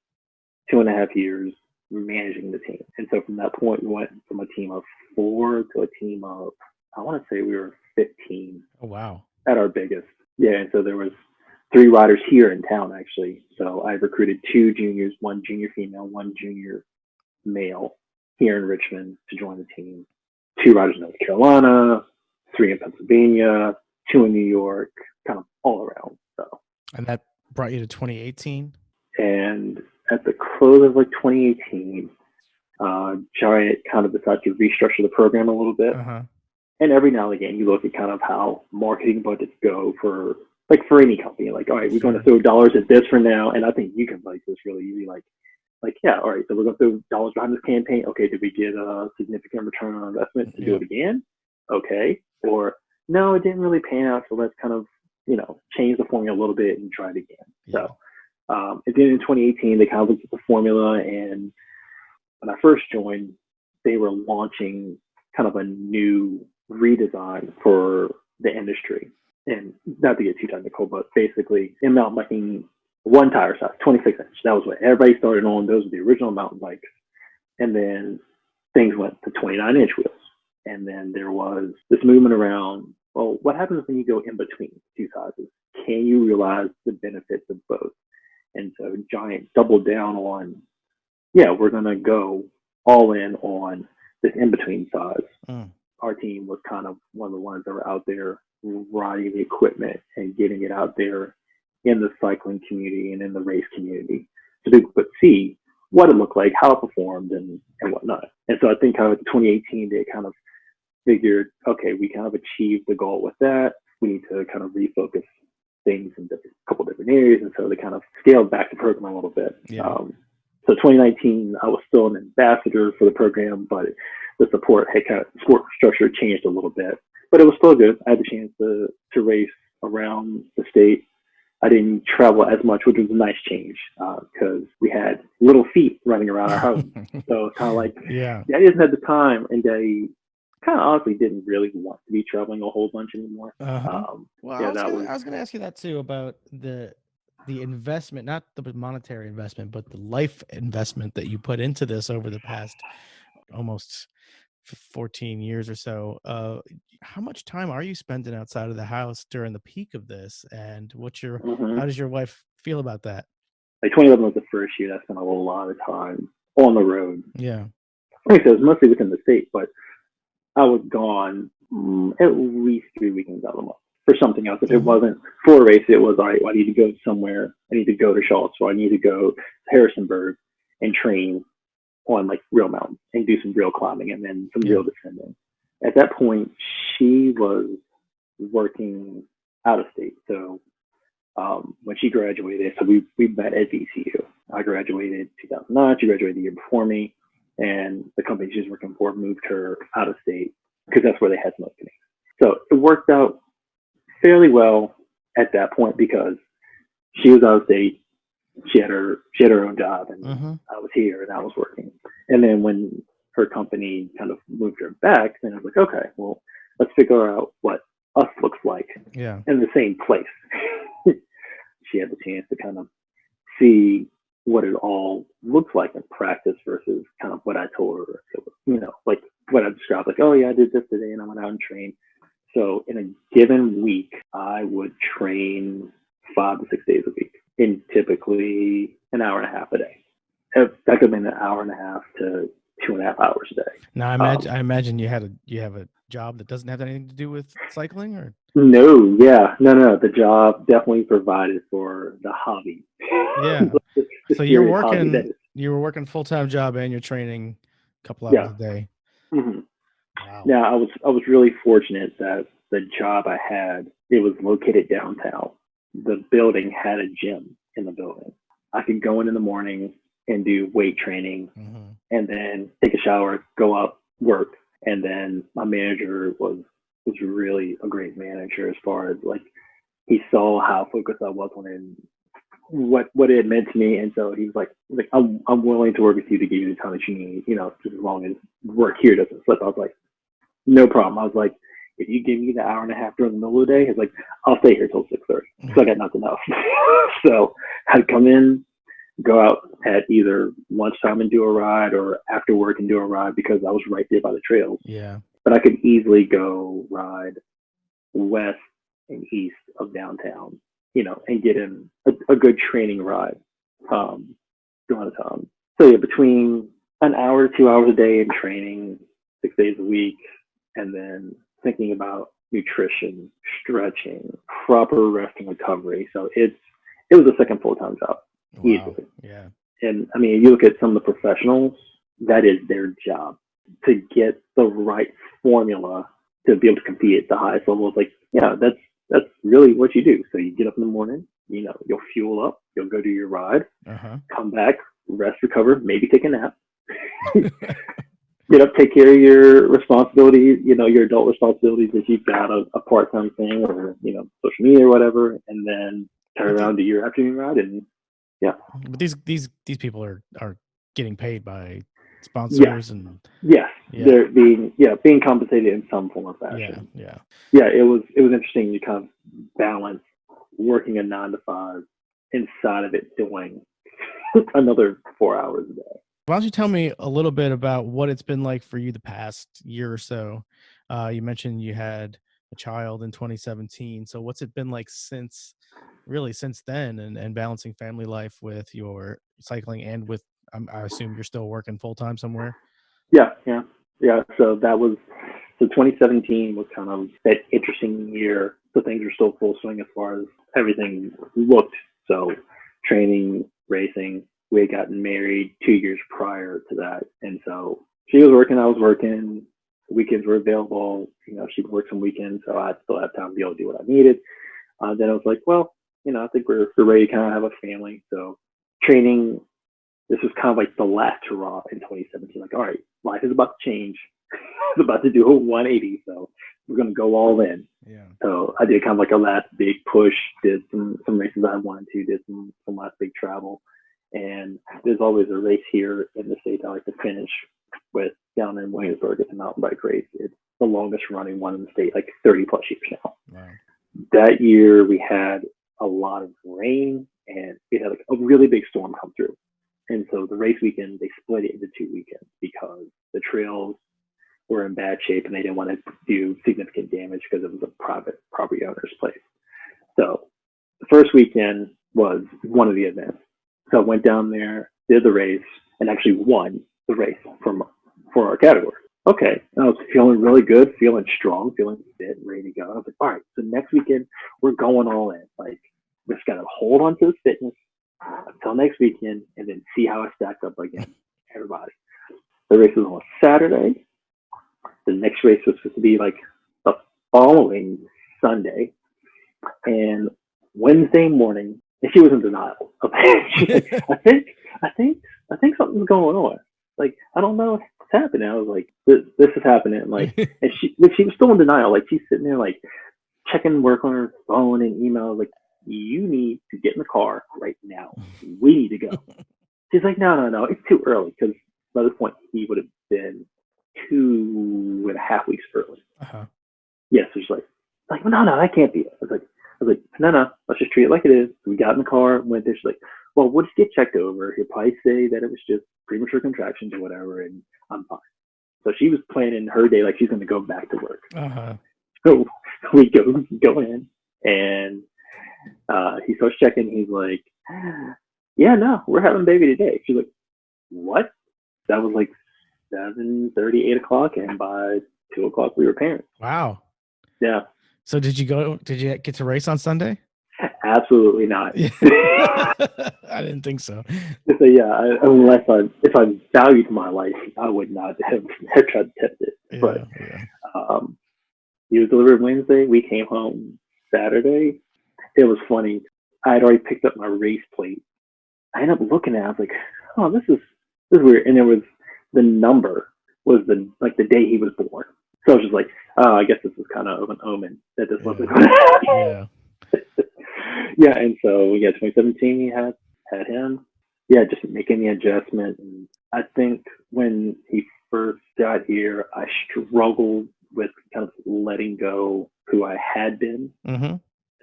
2.5 years managing the team. And so from that point, we went from a team of 4 to a team of, I want to say we were 15. Oh, wow. At our biggest. Yeah, and so there was 3 riders here in town, actually. So I recruited 2 juniors, 1 junior female, 1 junior male here in Richmond to join the team. 2 riders in North Carolina, 3 in Pennsylvania, 2 in New York, kind of all around. So. And that brought you to 2018? And at the close of 2018, Giant kind of decided to restructure the program a little bit. Uh-huh. And every now and again, you look at kind of how marketing budgets go for any company. Like, all right, we're going to throw dollars at this for now, and I think you can like this really easy. Yeah, all right, so we're going to throw dollars behind this campaign. Okay, did we get a significant return on investment to do it again? Okay, or no, it didn't really pan out, so let's kind of change the formula a little bit and try it again. Yeah. So at the end of 2018, they kind of looked at the formula, and when I first joined, they were launching kind of a new redesign for the industry. And not to get too technical, but basically in mountain biking, 1 tire size, 26 inch. That was what everybody started on. Those were the original mountain bikes. And then things went to 29-inch wheels. And then there was this movement around, well, what happens when you go in between 2 sizes? Can you realize the benefits of both? And so Giant doubled down on, we're going to go all in on this in-between size. Our team was kind of one of the ones that were out there riding the equipment and getting it out there in the cycling community and in the race community so people could see what it looked like, how it performed, and whatnot. And so I think kind of 2018, they kind of figured, okay, we kind of achieved the goal with that. We need to kind of refocus things in a couple different areas. And so they kind of scaled back the program a little bit. Yeah. So 2019, I was still an ambassador for the program, but the support structure changed a little bit, but it was still good. I had the chance to race around the state. I didn't travel as much, which was a nice change because we had little feet running around our home. So it's kind of like, Daddy doesn't have the time, and Daddy kind of honestly didn't really want to be traveling a whole bunch anymore. Well, I was going to ask you that too about the investment, not the monetary investment, but the life investment that you put into this over the past almost 14 years or so. How much time are you spending outside of the house during the peak of this? And how does your wife feel about that? 2011 was the first year that I spent a lot of time on the road. Yeah. Like I said, it was mostly within the state, but I was gone at least 3 weekends out of the month for something else. If it wasn't for a race, it was, all right, well, I need to go somewhere. I need to go to Charlottesville. I need to go to Harrisonburg and train on real mountains and do some real climbing and then some real descending. At that point, she was working out of state. So when she graduated, so we met at VCU. I graduated 2009. She graduated the year before me, and the company she was working for moved her out of state because that's where they had some openings. So it worked out fairly well at that point because she was out of state. She had her own job, and I was here and I was working. And then when her company kind of moved her back, then I was like, okay, well, let's figure out what us looks like in the same place. She had the chance to kind of see what it all looks like in practice versus kind of what I told her. It was, like what I described, like, oh yeah, I did this today and I went out and trained. So in a given week, I would train 5 to 6 days a week in typically an hour and a half a day. That could have been an hour and a half to 2.5 hours a day. Now, I imagine you have a job that doesn't have anything to do with cycling, or? No. The job definitely provided for the hobby. Yeah. So you were working full-time job and you're training a couple hours a day. Mm-hmm. Wow. Now, I was really fortunate that the job I had, it was located downtown. The building had a gym in the building. I could go in the morning and do weight training and then take a shower, go up, work. And then my manager was really a great manager as far as he saw how focused I was what it meant to me. And so he's like, I'm willing to work with you to give you the time that you need, just as long as work here doesn't slip. I was like, no problem. I was like, if you give me the hour and a half during the middle of the day, it's like, I'll stay here till 6:30 because I got nothing else. So I'd come in, go out at either lunchtime and do a ride or after work and do a ride because I was right there by the trails. Yeah. But I could easily go ride west and east of downtown, and get in a good training ride during the time. So yeah, between an hour, 2 hours a day in training, 6 days a week, and then thinking about nutrition, stretching, proper rest and recovery. So it was a second full-time job, easily. Yeah. And I mean, you look at some of the professionals, that is their job to get the right formula to be able to compete at the highest level. It's like, that's really what you do. So you get up in the morning, you'll fuel up, you'll go do your ride, come back, rest, recover, maybe take a nap. Get up, take care of your responsibilities, your adult responsibilities if you've got a part-time thing or, social media or whatever, and then turn around, do your afternoon ride, and yeah. But these people are getting paid by sponsors and they're being compensated in some form or fashion. Yeah. It was interesting to kind of balance working a 9 to 5 inside of it doing another 4 hours a day. Why don't you tell me a little bit about what it's been like for you the past year or so? You mentioned you had a child in 2017. So what's it been like since then, and balancing family life with your cycling and with, I assume you're still working full time somewhere? Yeah. So 2017 was kind of that interesting year. So things were still full swing as far as everything looked. So training, racing. We had gotten married 2 years prior to that. And so she was working, I was working, weekends were available, she could work some weekends, so I still had time to be able to do what I needed. Then I was like, well, I think we're ready to kind of have a family. So training, this was kind of like the last hurrah in 2017. Like, all right, life is about to change. It's about to do a 180. So we're going to go all in. Yeah. So I did kind of like a last big push, did some races I wanted to, did some last big travel. And there's always a race here in the state I like to finish with down in Williamsburg. It's a mountain bike race. It's the longest running one in the state, like 30 plus years now. Wow. That year we had a lot of rain and we had like a really big storm come through. And so the race weekend, they split it into 2 weekends because the trails were in bad shape and they didn't want to do significant damage because it was a private property owner's place. So the first weekend was one of the events. So I went down there, did the race, and actually won the race for our category. Okay, and I was feeling really good, feeling strong, feeling fit, ready to go. I was like, all right, so next weekend, we're going all in. Like, we just got to hold on to the fitness until next weekend and then see how I stack up against everybody. The race was on Saturday. The next race was supposed to be like the following Sunday. And Wednesday morning, and she was in denial. She's like, I think something's going on. Like, I don't know what's happening. I was like, this is happening. Like, and she was still in denial. Like, she's sitting there like checking work on her phone and emails. Like, you need to get in the car right now. We need to go. She's like, no, it's too early because by this point he would have been 2.5 weeks early. Yeah, so she's like, no, that can't be it. I was like, no, let's just treat it like it is. We got in the car, went there. She's like, well, we'll just get checked over. He'll probably say that it was just premature contractions or whatever, and I'm fine. So she was planning her day like she's going to go back to work. So we go in, and he starts checking. He's like, yeah, no, we're having a baby today. She's like, what? That was like 7:30, 8 o'clock, and by 2 o'clock we were parents. Wow. Yeah. So did you get to race on Sunday? Absolutely not. I didn't think so. So yeah, if I valued my life, I would not have tried to test it. But he was delivered Wednesday. We came home Saturday. It was funny. I had already picked up my race plate. I ended up looking at it. I was like, oh, this is weird. And there was the number was the day he was born. So I was just like, oh, I guess this is kind of an omen that this wasn't going to happen. Yeah, and so 2017 we had him. Yeah, just making the adjustment. And I think when he first got here, I struggled with kind of letting go who I had been Mm-hmm.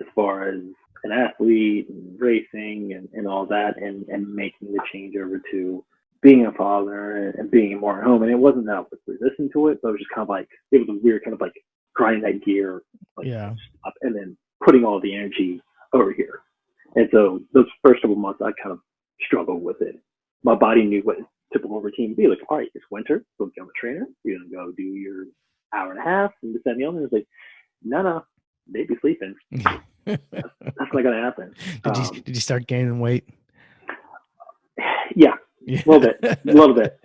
as far as an athlete and racing and all that, and making the change over to being a father and being more at home. And it wasn't that I was resistant to it, but it was just kind of like, it was a weird kind of like grinding that gear, like Yeah. stop, and then putting all the energy over here. And so those first couple months, I kind of struggled with it. My body knew what typical routine would be. Like, all right, it's winter, go become a trainer. You're going to go do your hour and a half and this, that, and the other. It's like, no, they be sleeping. That's not going to happen. Did you start gaining weight? Yeah, Yeah. a little bit.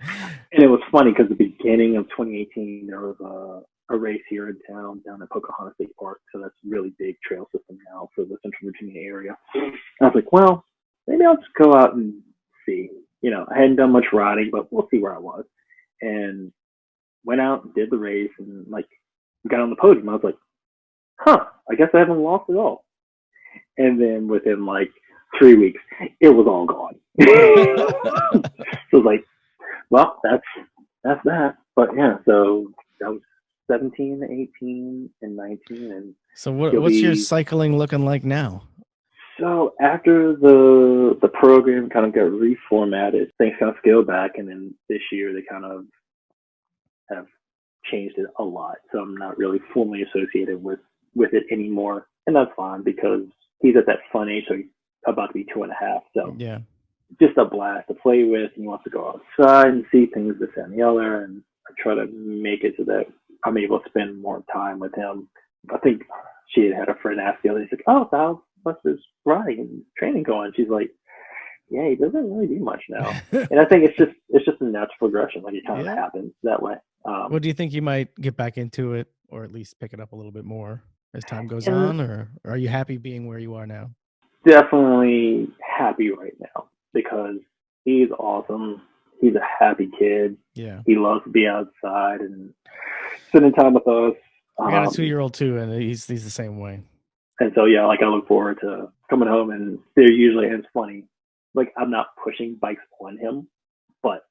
And it was funny because the beginning of 2018, there was a race here in town down at Pocahontas State Park. So that's a really big trail system now for the Central Virginia area. And I was like, well, maybe I'll just go out and see. I hadn't done much riding, but we'll see where I was. And went out, did the race, and like got on the podium. I was like, huh, I guess I haven't lost at all. And then within like 3 weeks, it was all gone. So it was like, well, that's that. But yeah, so that was 17, 18, and 19, and So he'll what's your be. cycling looking like now? So after the program kind of got reformatted, things kind of scaled back, and then this year they kind of have changed it a lot. So I'm not really formally associated with it anymore, and that's fine because he's at that fun age, so he's about to be 2.5. So Yeah. just a blast to play with, and he wants to go outside and see things, this and the other, and I try to make it so that I'm able to spend more time with him. I think she had a friend ask the other day, she's like, oh, so what's his riding and training going? She's like, yeah, he doesn't really do much now. And I think it's just a natural progression. Like it kind of happens that way. Well, do you think you might get back into it, or at least pick it up a little bit more as time goes And on, or are you happy being where you are now? definitely happy right now because he's awesome. He's a happy kid. Yeah. He loves to be outside and spending time with us. I got a 2-year-old too, and he's the same way. And so yeah, like I look forward to coming home, and they're usually, and it's funny, like I'm not pushing bikes on him, but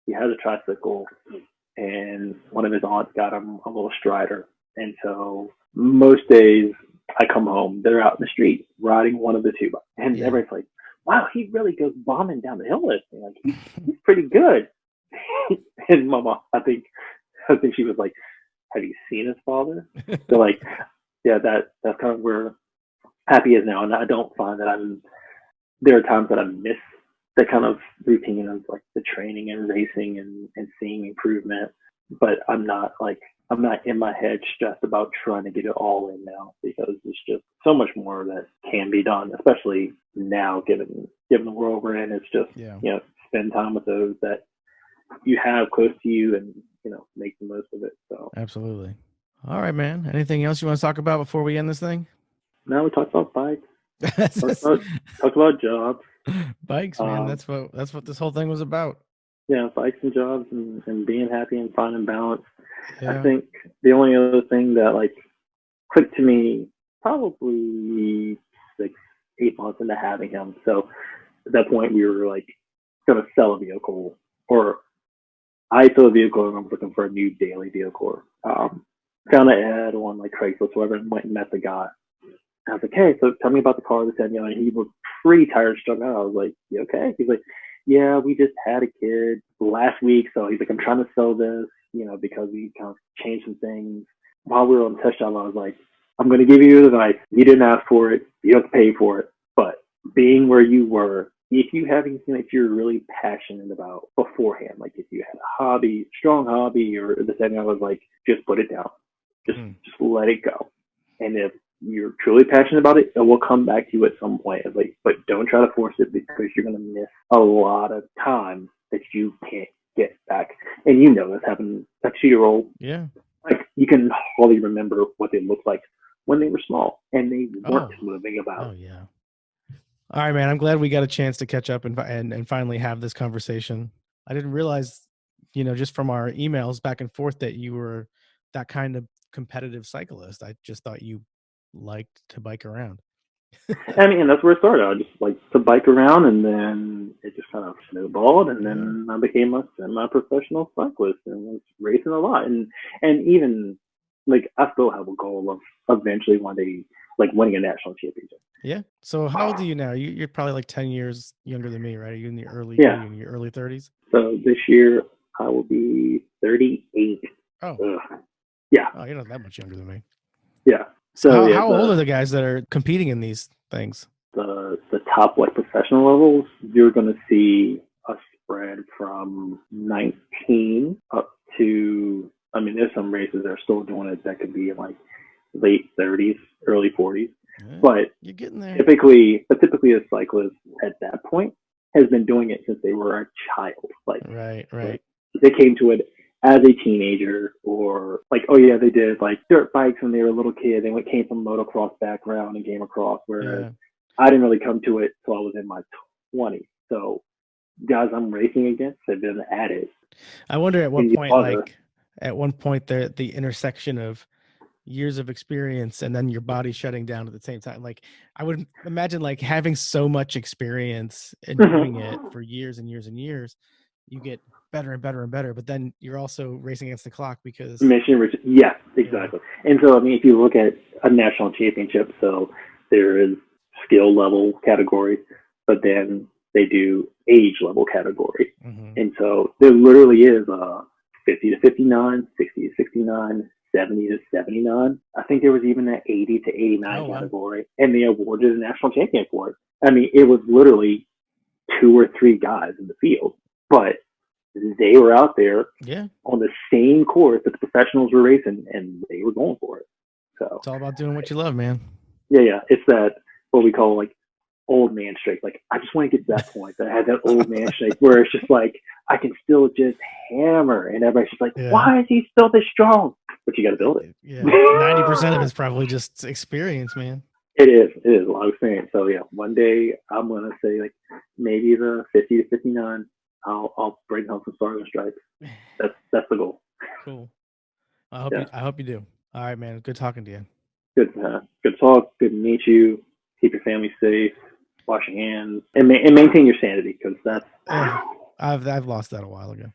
he has a tricycle, and one of his aunts got him a little strider, and so most days I come home, they're out in the street riding one of the two bikes, and everybody's like, "Wow, he really goes bombing down the hill with me. Like he's pretty good." And Mama, I think she was like, "Have you seen his father?" So like, yeah, that's kind of where Happy is now, and I don't find that there are times that I miss the kind of routine of like the training and racing and seeing improvement, but I'm not in my head stressed about trying to get it all in now because there's just so much more that can be done, especially now given the world we're in. It's just spend time with those that you have close to you and make the most of it. So absolutely. All right, man. Anything else you want to talk about before we end this thing? now we talk about bikes. talk about jobs. Bikes, man. That's what this whole thing was about. Yeah, bikes and jobs and being happy and finding balance. Yeah. I think the only other thing that like clicked to me probably 6-8 months into having him. So at that point we were like gonna sell a vehicle, or I sold a vehicle and I was looking for a new daily vehicle. Found an ad on like Craigslist, whatever, and went and met the guy. I was like, hey, so tell me about the car, this, and he was pretty tired, strung out. I was like, you okay? He's like, yeah, we just had a kid last week. So he's like, I'm trying to sell this, because we kind of changed some things. While we were on the test drive, I was like, I'm going to give you advice. You didn't ask for it. You don't have to pay for it. But being where you were, if you have anything that you're really passionate about beforehand, like if you had a hobby, strong hobby, or this, and I was like, just put it down. Just let it go. And if you're truly passionate about it, it will come back to you at some point. It's like, but don't try to force it because you're going to miss a lot of time that you can't get back. And this happened a 2-year-old. Yeah. Like you can hardly remember what they looked like when they were small and they weren't moving about. Oh yeah. All right, man. I'm glad we got a chance to catch up and finally have this conversation. I didn't realize, just from our emails back and forth that you were that kind of competitive cyclist. I just thought you liked to bike around. I mean, and that's where it started. I just like to bike around, and then it just kind of snowballed, and then I became a semi-professional cyclist and was racing a lot. And even like I still have a goal of eventually one day like winning a national championship. Yeah. So how old are you now? You're probably like 10 years younger than me, right? Are you in Yeah. in your early 30s? So this year I will be 38. Oh. Yeah. Oh, you're not that much younger than me. Yeah. So how old are the guys that are competing in these things? The top like professional levels, you're going to see a spread from 19 up to, I mean, there's some races that are still doing it that could be in like late 30s, early 40s. Yeah, but you're getting there. Typically a cyclist at that point has been doing it since they were a child. Like, right. Like, they came to it as a teenager, or like, oh yeah, they did like dirt bikes when they were a little kid. They came from motocross background and came across, whereas I didn't really come to it till I was in my 20s. So guys I'm racing against have been at it. I wonder at what point, the intersection of years of experience and then your body shutting down at the same time. Like I would imagine like having so much experience and doing it for years and years and years, you get better and better and better, but then you're also racing against the clock because yes, exactly. And so I mean, if you look at a national championship, so there is skill level category, but then they do age level category. And so there literally is a 50 to 59, 60 to 69, 70 to 79. I think there was even an 80 to 89 category, and they awarded a national champion for it. I mean, it was literally 2 or 3 guys in the field, but they were out there on the same course that the professionals were racing, and they were going for it. So it's all about doing what you love, man. Yeah. It's that what we call like old man strength. Like I just want to get to that point that I had that old man strength where it's just like I can still just hammer, and everybody's just like, why is he still this strong? But you got to build it. Yeah, 90% of it's probably just experience, man. It is a lot of experience. So yeah, one day I'm gonna say like maybe the 50 to 59. I'll bring home some stars and stripes. That's the goal. Cool. I hope you do. All right, man. Good talking to you. Good talk. Good to meet you. Keep your family safe. Wash your hands and maintain your sanity, because that's. I've lost that a while ago.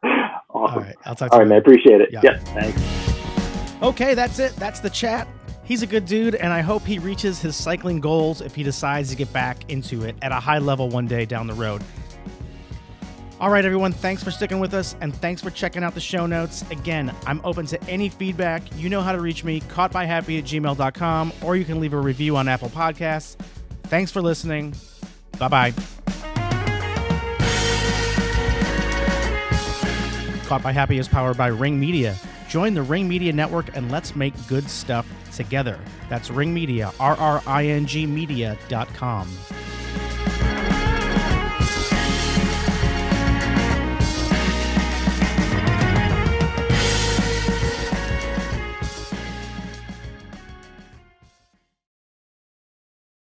Awesome. All right, I'll talk to you. All right, man. Appreciate it. Yeah. Thanks. Okay, that's it. That's the chat. He's a good dude, and I hope he reaches his cycling goals if he decides to get back into it at a high level one day down the road. All right, everyone, thanks for sticking with us, and thanks for checking out the show notes. Again, I'm open to any feedback. You know how to reach me, caughtbyhappy@gmail.com, or you can leave a review on Apple Podcasts. Thanks for listening. Bye-bye. Caught by Happy is powered by Ring Media. Join the Ring Media Network and let's make good stuff together. That's Ring Media, RRING media.com.